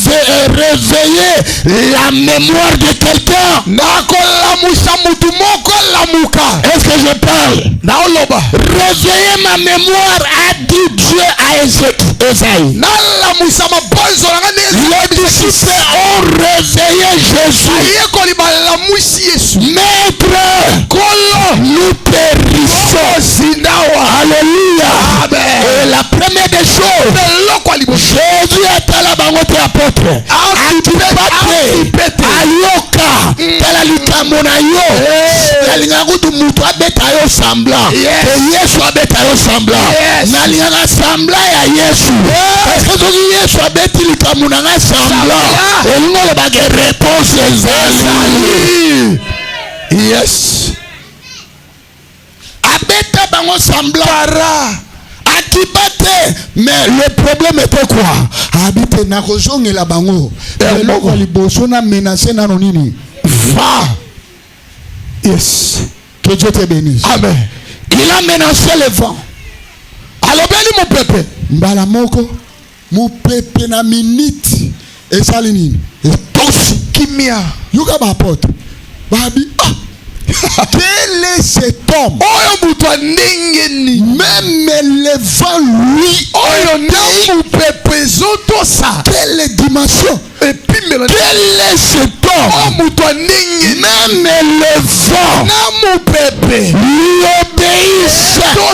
vais réveiller la mémoire de quelqu'un. Est-ce que je parle? Réveiller ma mémoire, a dit Dieu à Esaïe. Les disciples ont réveillé Jésus. Maître, nous périssons. Alléluia. Amen. Et la première des choses, Jésus est à la banque apôtre. Ayoka, Talalikamona Nalingagudu mutu abeta yo semblant. Yesu abeta yo semblant. Nalinganga semblant ya Yesu. Parce que Yesu abeti likamuna nga semblant. Et nous le bagay réponse ezali. Yes. Abeta bango semblant. Akibate. Mais le problème était quoi? Habite na kozonge la bango. Eloko liboso na menacer na nonini. Va. Yes. Que Dieu te bénisse. Amen. Il a menacé le vent. Alors béni mon peuple. Mbala moko. Mon peuple na minute. Et salinine. Et tous kimia. Yuka ba porte. Babi. Ah. Quel est cet homme? Même le vent lui. Quelle est dimension? Et puis quel est cet homme? Même le vent lui obéissent. Oh,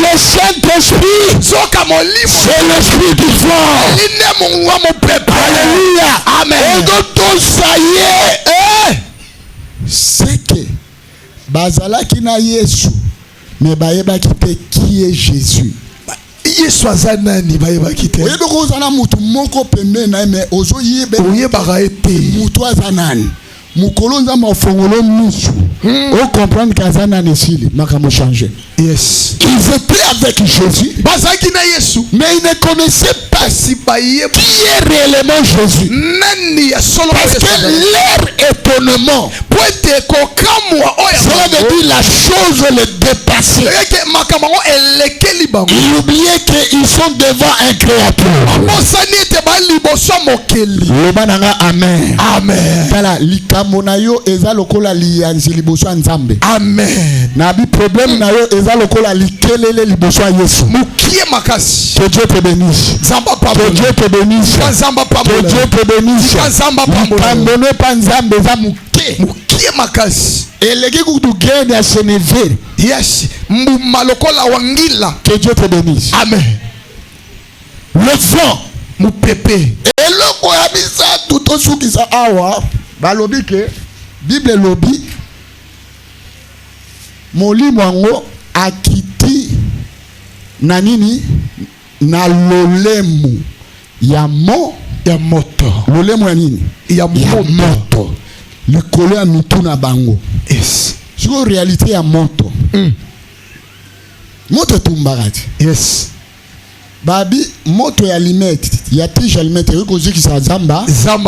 le Saint-Esprit, c'est l'esprit du vent. Alléluia. Amen. Et donc ça y est. C'est que bazalaki na Yesu mais bayebaki te qui est Jésus. Yesu azanani bayebaki te. Oyebe ko zana mutu moko pembe na mais ozo yebe oyebaka ete mutu azanani mukolo nzamba ofongolo musu. On comprendre qu'azanani sili makambo changer. Yes. Ils étaient avec Jésus. Bazaki na Yesu mais ils ne connaissaient pas si baye qui est réellement Jésus. Nani ya solo parce que leur étonnement cela veut dire la chose le dépasser. Ils oubliaient qu'ils sont devant un créateur. Le bananga amen. Amen. Tala likambo na yo eza lokola lianzi liboso nzambe. Amen. Na bi problème na yo eza lokola likelele liboso Yesu. Mukie makasi. Que Dieu te bénisse. Zamba pambo. Que Dieu te bénisse. Zamba pambo. Que Dieu te bénisse. Zamba pambo. Pambono pa nzambe za mukie. Mukie makasi. Eleki kutu gende ya Sénégal. Yes. Mbumalokola wangila. Que Dieu te bénisse. Amen. Le vent. Mupepe. Eloko ya bisa tuto sukisa awa. balobi ke Bible lobi molimo yango akiti na nini na lolemu ya moto lolemu ya nini ya moto likolo ya mitu na bango. Yes. Siko réalité ya moto. Moto tumbarati. Yes. Babi moto ya limete ya tige limete yoko ziki sa zamba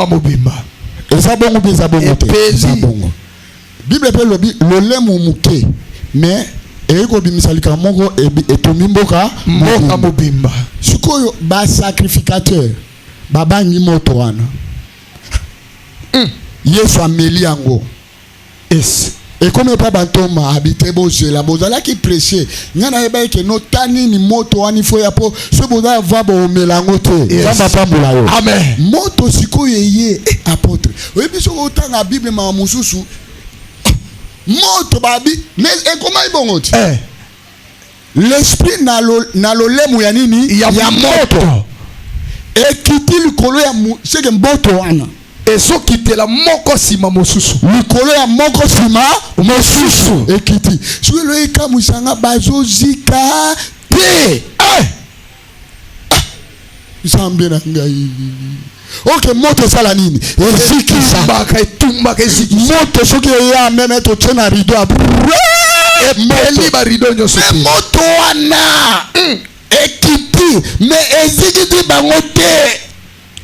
mobimba. Eza bongo bi zabongo te. Eza bongo. Bible pe lobi lolemu muke mais eko bimisalika mongo etomimboka mobimba. Sikoyo ba sacrificateur babangi moto wana. Yesu ameli yango. Yes. Et comme pas bantoma habité boze la bozala qui prêcher ngana yeba ke notani ni moto ani fo ya po so boza va bo melango te za pambula yo. Amen. Moto sikoyo ye apôtre oyebi so otanga Bible ma mususu moto babi mais et comment ibongo ti l'esprit na lolemu ya nini ya moto ekiti likolo ya seke mboto wana ezo kitela moko sima mosusu likolo ya moko sima mosusu ekiti soki lo ekamusanga bazozika te nzambe na ngai. Ok, moto esala nini ezikisa etumbaka ezikisa moto soki eya meme totie na rido emeli barido nyonso te moto wana ekiti me ezikisi bango te.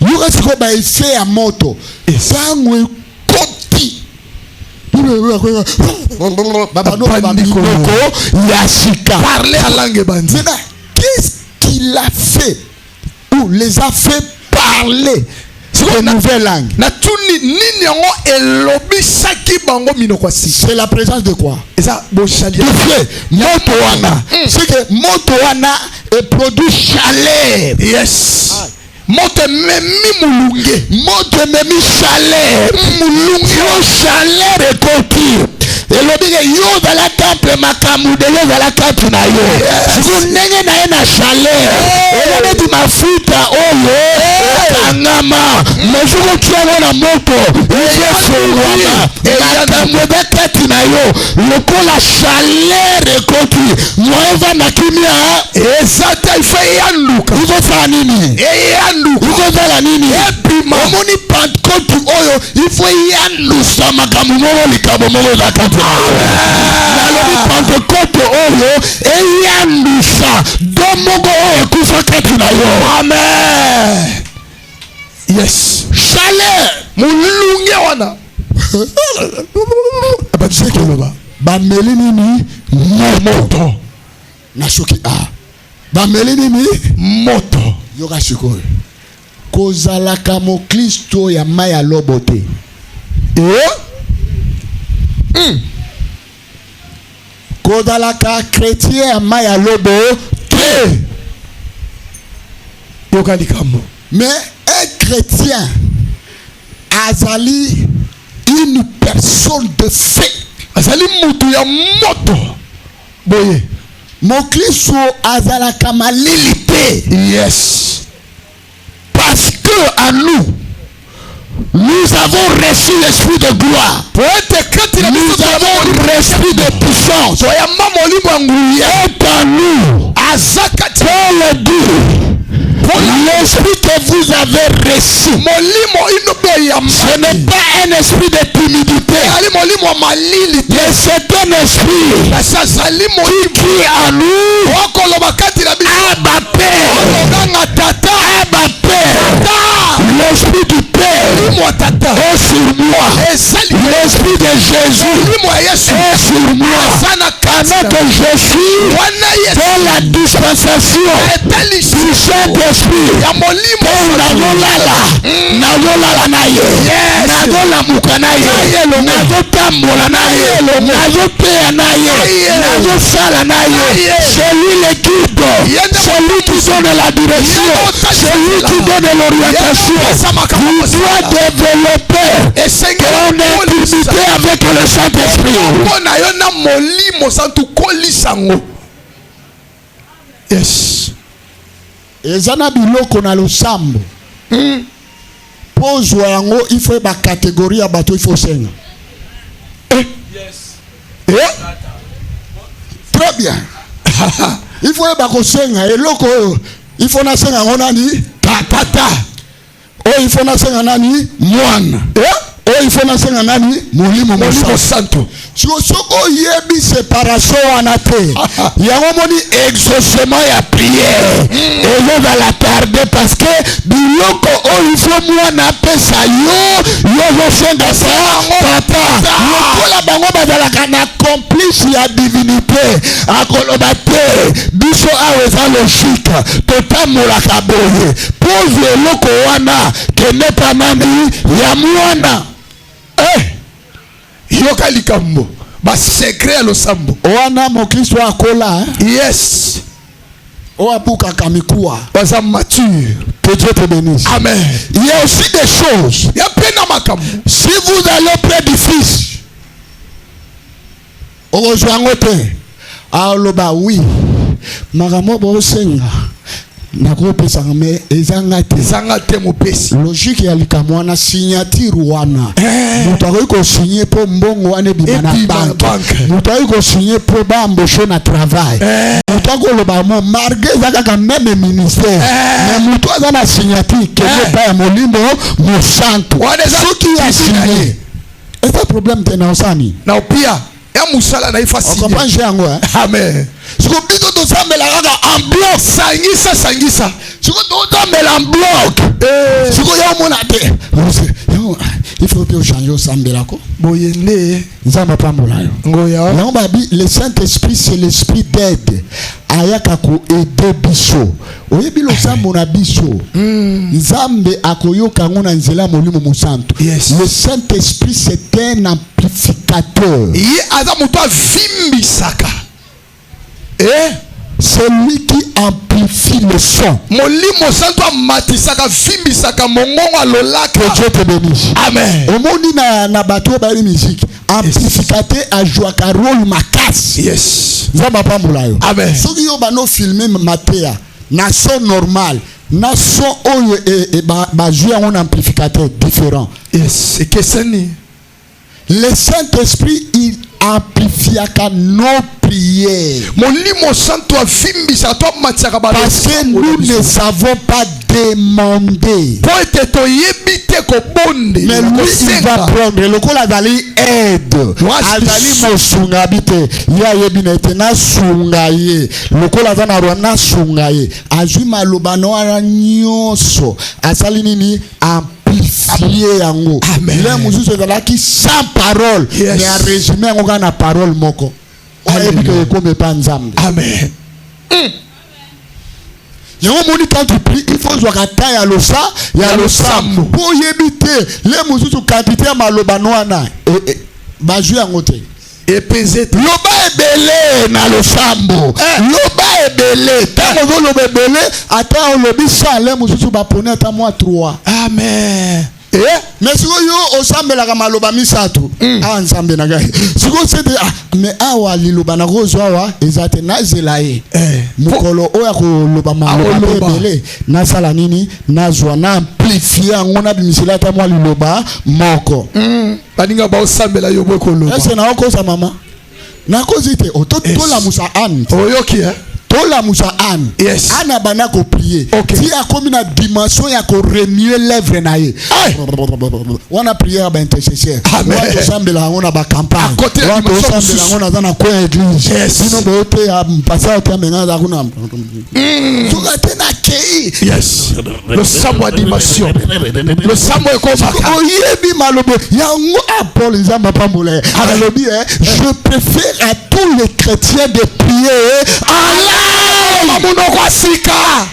Yoka siko ba ese ya moto sango ekoti babandiko ya sika parler à langue bandi. Qu'est-ce qu'il a fait ou les a fait parler sur une nouvelle langue? Na tuni nini yango elobisaki bango minoko si. C'est la présence de quoi? Eza boshali de feu. Moto wana c'est que moto wana produit chaleur. Yes. Moto memi mulunge. Moto memi chaleur. Mulunge yo chaleur ekoti. Elobi ke yo dans la temple makamu de yo dans la temple na yo. Siku ndenge na ye na chaleur. Elone di mafuta oyo kangama. Mezuko tiago na moto. Ye fungwama. Makambu bekati na yo. Lokola chaleur ekoti. Mweva na kimia. Ezata ife yanduka. Uko fa nini? Yanduka. Uko fa nini? Epima. Omoni Pentecôte oyo ifo yandusa makambu moko likabo moko za kati. Nalobi Pentecôte oyo eyandusa domoko oyo ekufa kati na yo. Amen. Yes. Chaleur. Mulunge wana. Abadiseke loba. Bameli nini? Moto. Nashoki bameli nini? Moto. Yoka shikoyo. Kozalaka mo Kristo ya maya lobote. Kozalaka chrétien ya maya lobo te. Yoka likamo. Mais un chrétien azali une personne de fait. Azali mutu ya moto. Boye. Mon Kristo azalaka malilité. Yes. Parce que à nous avons reçu l'esprit de gloire. Nous avons l'esprit de puissance. Et en nous, Paul dit, l'esprit que vous avez reçu, ce n'est pas un esprit de timidité, mais c'est un esprit qui en nous Abba Père, Abba Père, l'esprit du Père est sur moi, l'esprit de Jésus est sur moi, pendant que je suis dans la dispensation du Saint-Esprit. Nazolala naye, nazolamuka naye, nazotambola naye, nazoteya naye, nazosala naye. C'est lui le guide, c'est lui qui donne la direction, c'est lui qui donne l'orientation. Tu dois développer ton intimité avec le Saint-Esprit. Yes. Ezana biloko na losambo. pose yango il faut ba catégorie ya bato il faut senga. Très bien. Il faut ba ko senga eloko il faut na senga ngonani tata. Oh il faut na senga nani mwana. Oh il faut na senga nani molimo santo. Soko yebi séparation wana te. Yango moni exaucement ya prière. Et je vais la tarder parce que biloko il faut moi na pesa yo senga ça papa. Lokola bango bazalaka na complice ya divinité. Akoloba te biso aweza logique. Totamolaka boye. Pose eloko wana keneta nani ya mwana. Yoka likambo ba secret lo sambo wana mokristo akola yes o apuka kamikuwa baza mature que Dieu te bénisse. Amen. Il y a aussi des choses. Il y a plein makambo. Si vous allez près du fils ozoangote aloba oui magamo bo senga nakopesa me ezanga te mopesi logique ya likamwa na signature wana mutu akoki signer po mbongo wana ebima na banke mutu akoki signer po bamboshe na travail mutu akoloba mo marge eza kaka meme ministère mais mutu aza na signature kende pa ya molimo mosantu soki ya signer eza problème te na osani na opia ya musala na ifasi comprendre yango amen. Siko bito to sambela kaka en bloc sangisa siko to sambela en bloc siko ya mona te il faut que changer sambela ko boyende nzamba pambola yo ngoya yango babi le Saint-Esprit c'est l'esprit d'aide ayaka ko aider biso oyebi lo sambo na biso nzambe akoyoka ngona nzela molimo mosanto. Le Saint-Esprit c'est un amplificateur yi aza muto avimbisaka c'est lui qui amplifie le son. Molimo santo amatisaka vimbisaka mongongo alolaka. Que Dieu te bénisse. Amen. Omoni na bato ba musique amplificateur ajouaka rôle makasi. Yes. Nzamba pambola yo. Amen. Soki yo bano filmer matea na son normal na son oyo ba jouer un amplificateur différent. Yes. Et que c'est ni le Saint-Esprit il amplifiaka nos prières. Parce que nous ne savons pas demander. Mais lui il va prendre le col adali aide. Adali mosunga bite. Ya yebinete na sungaye. Le col adana rwana sungaye. Azuma lobano ara nyonso. Asali nini amplifier yango. Le mususu ezalaki sans parole. Mais à résumer yango na parole moko. Amen. Yango moni quand tu pries il faut jouer ta ya losa ya losambo pour yebite le mususu quantité ya maloba noana ba jouer yango te epeze loba ebele na losambo loba ebele tango loba ebele ata olobi sa le mususu ba pone ata moi 3 amen. Mais si vous osambela kama loba misato nzambe na gai siko sete mais awa liloba na rozo awa ezate na zelaye mukolo oya ko loba maloba bele na sala nini na zwa na amplifier ngona bimisela ta mwa liloba moko baninga ba osambela yo bwe ko loba ese na okosa mama na kozite ototola musa an oyoki la musa an yes ana bana ko prier ti a comme na dimension ya ko remuer lèvre na ye wana prière ba intercesseur wana sambela ngona ba campagne wana sambela ngona za na ko église sino bote ya passer ta menga za kuna tuka tena kei yes le samwa dimension le samwa ko maka oyebi malobo yango Paul nzamba pambole alobi je préfère à tous les chrétiens de prier Allah Mamunokwasika.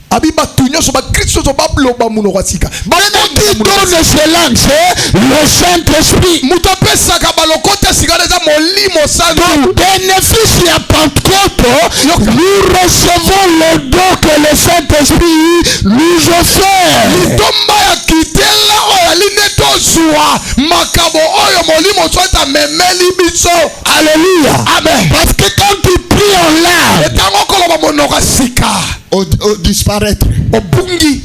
Abiba tunyo so ba Christo so ba bloba munokwasika. Ba donne silence le Saint-Esprit. Mutopesa ka balokota sigaleza molimo santo. Bénéfice ya Pentecôte, nous recevons le don que le Saint-Esprit nous offre. Litomba ya kitela oya lineto zwa makabo oyo molimo swata memeli biso. Alléluia. Amen. Parce que quand tu pries en l'air, disparaître.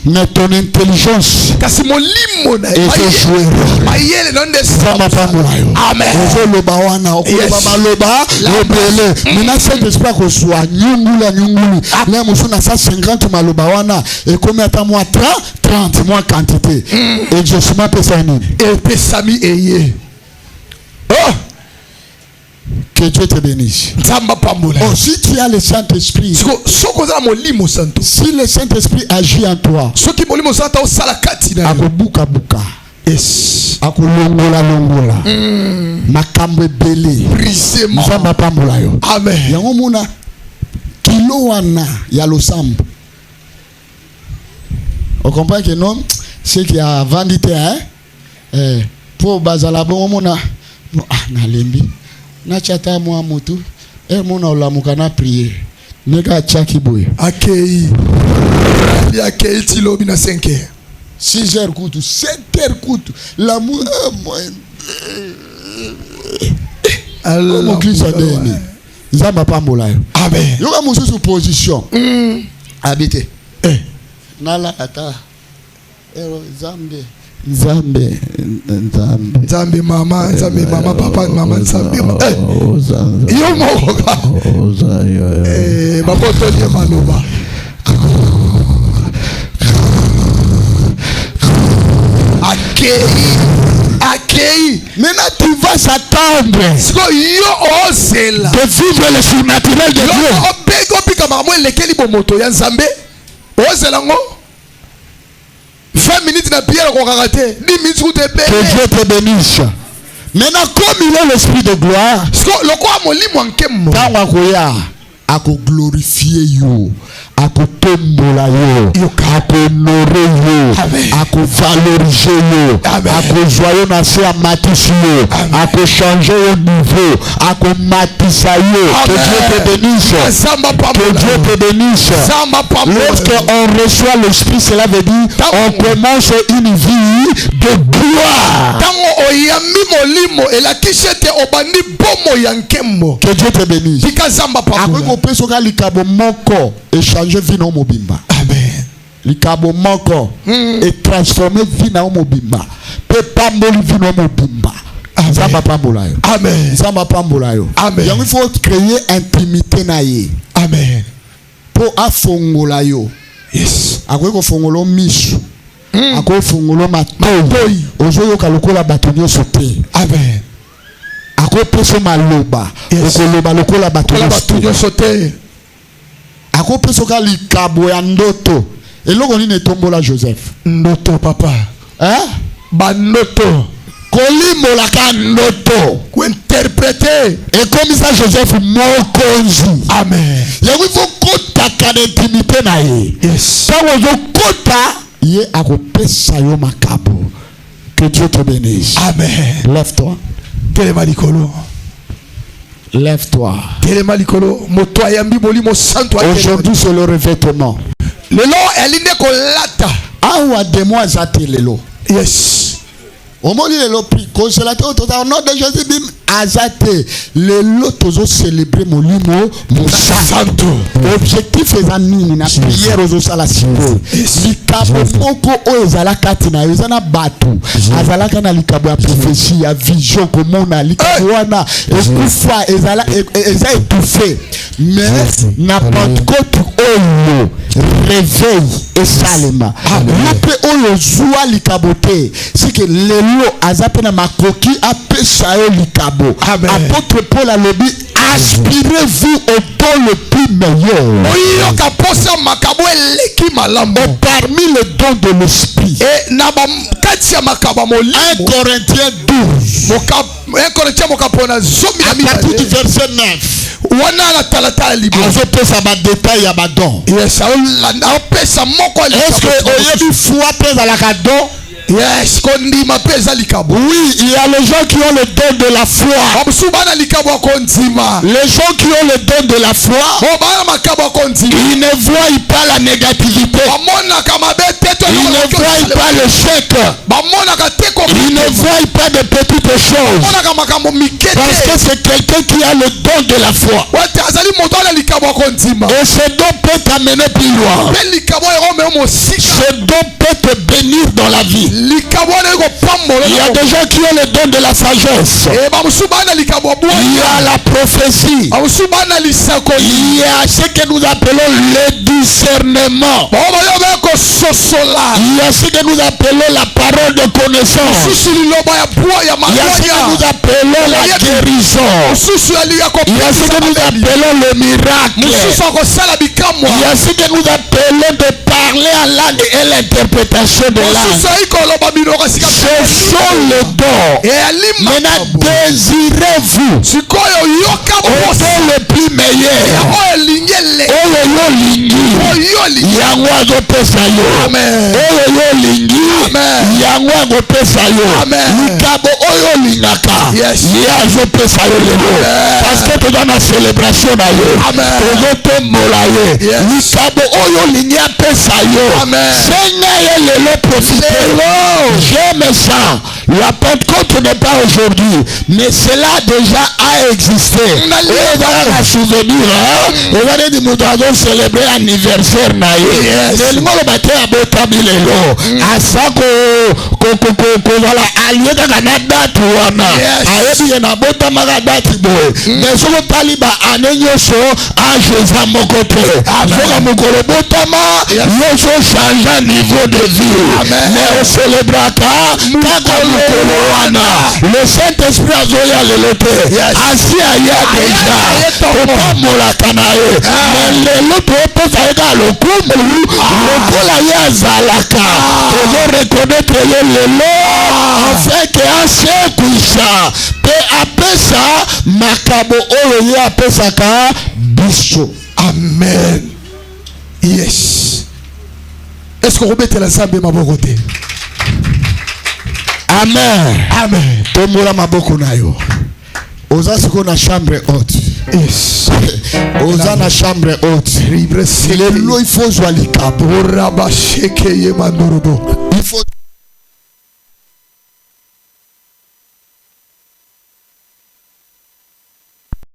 Mais ton intelligence est jouée. Amen. Maintenant, cet esprit que soit là, monsieur, ça 50 malobawana et combien de mois 30 mois quantité. Et je suis ma personne. Et pesami eye. Oh. Que Dieu te bénisse. Oh, si tu as le Saint-Esprit, si le Saint-Esprit agit en toi, akobuka buka, akolongola longola, makambo ebele, nzamba pambola yo. Amen. Yango muna kilo wana ya losambo. On comprend que non, c'est qui a vendu hein? Pour bazala bon muna, na lembi. Na chata mwa motu mona olamuka na prier nega chaki boy akei ya akei tilobi na 5h 6h kutu 7h kutu la mu Allah mon Christ adeni nzamba pambola yo amen yoka mususu position habite nala ata zambe Nzambe mama papa mama Nzambe yo moko bakoto ni maloba accueilli. Maintenant tu vas s'attendre de vivre le surnaturel de Dieu. 20 minutes na prière qu'on a raté. 10 minutes où tu es payé. Que Dieu te bénisse. Maintenant, comme il est l'esprit de gloire, à glorifier you, à tombola yo, à honorer yo, à valoriser yo, à joyeux nasser à matisser yo, à changer au niveau, à matisser yo. Que Dieu te bénisse. Que Dieu te bénisse. Lorsqu'on reçoit l'esprit, cela veut dire on commence une vie de gloire. Que Dieu te bénisse. Likabo moko et changer vie na mobimba. Amen. Likabo moko et transformer vie na mobimba. Pe pamboli vie na mobimba. Zamba pambola yo. Amen. Zamba pambola yo. Amen. Il faut créer intimité na ye. Amen. Pour afongola yo. Yes. Akwe ko fongolo misu. Akwe fongolo matoyi. Ozo yo kalokola batonyo sote. Amen. Ako peso maloba okoloba lokola bato sote ako peso ka likabo ya ndoto eloko nini etombola Joseph ndoto papa banoto kolimola ka ndoto ko interpréter et comme ça Joseph mokonzi amen yango il faut kota ka intimité na ye yes tango zo kota ye ako pesa yo makabo. Que Dieu te bénisse. Amen. Lève-toi. Lève-toi. Aujourd'hui c'est le revêtement. Awa de moi zate lelo. Yes. Omoni lelo pri consolateur total nom de Jésus bim azate lelo tozo célébrer molimo santo. Objectif est nini na prière ozo sala siko. Likabo moko o ezala katina ezana batu. Azala kana likabo ya prophétie ya vision komona likabo wana ekufa ezala eza étouffé. Mais na Pentecôte oyo réveil et salema. Lope oyo zua likabote. C'est que lelo azape na makoki apesa yo likabo. Apôtre Paul a le dit, aspirez-vous au don le plus meilleur. Parmi les dons de l'esprit. 1 Corinthiens 12. À partir du verset 9. Est-ce que oyebi foi pesa la don? Yes, kondima pesa likabo. Oui, il y a les gens qui ont le don de la foi. Les gens qui ont le don de la foi, ils ne voient pas la négativité. Ils ne voient pas l'échec. Ils ne voient pas de petites choses. Parce que c'est quelqu'un qui a le don de la foi. Et ce don peut t'amener plus loin. Ce don peut te bénir dans la vie. Il y a des gens qui ont le don de la sagesse. Il y a la prophétie. Il y a ce que nous appelons le discernement. Il y a ce que nous appelons la parole de connaissance. Il y a ce que nous appelons la guérison. Il y a ce que nous appelons le miracle. Il y a ce que nous appelons de parler en langue et l'interprétation de langue. Ce sont les dons. Maintenant, désirez-vous au don le plus meilleur. Parce que tu as une célébration. J'aime ça. La Pentecôte n'est pas aujourd'hui, mais cela déjà a existé. Et on va souvenir, on va dire nous avons célébré l'anniversaire naïe. Le monde battait à Botabilelo. À ça qu'on va allier dans la date ou on a. Ayebi na Botamara date boy. Mais sur le taliba anenyoso à Jésus mon côté. Avec mon côté Botama, nous change niveau de vie. Mais on célébrera le Saint-Esprit a zoé à l'éloté. Assis à y a déjà. Au pas molakanae. Mais l'éloté peut faire le coup. Le coup la y a zalaka. Pour reconnaître le l'élo. En fait que un seul couissa. Pe apesa makabo oloye apesa ka biso. Amen. Yes. Est-ce qu'on remet la salle de ma côté? Amen. Amen. Tombola maboko nayo. Oza siko na chambre haute. Yes. Oza na chambre haute. Le lo il faut jouer likabo. Il faut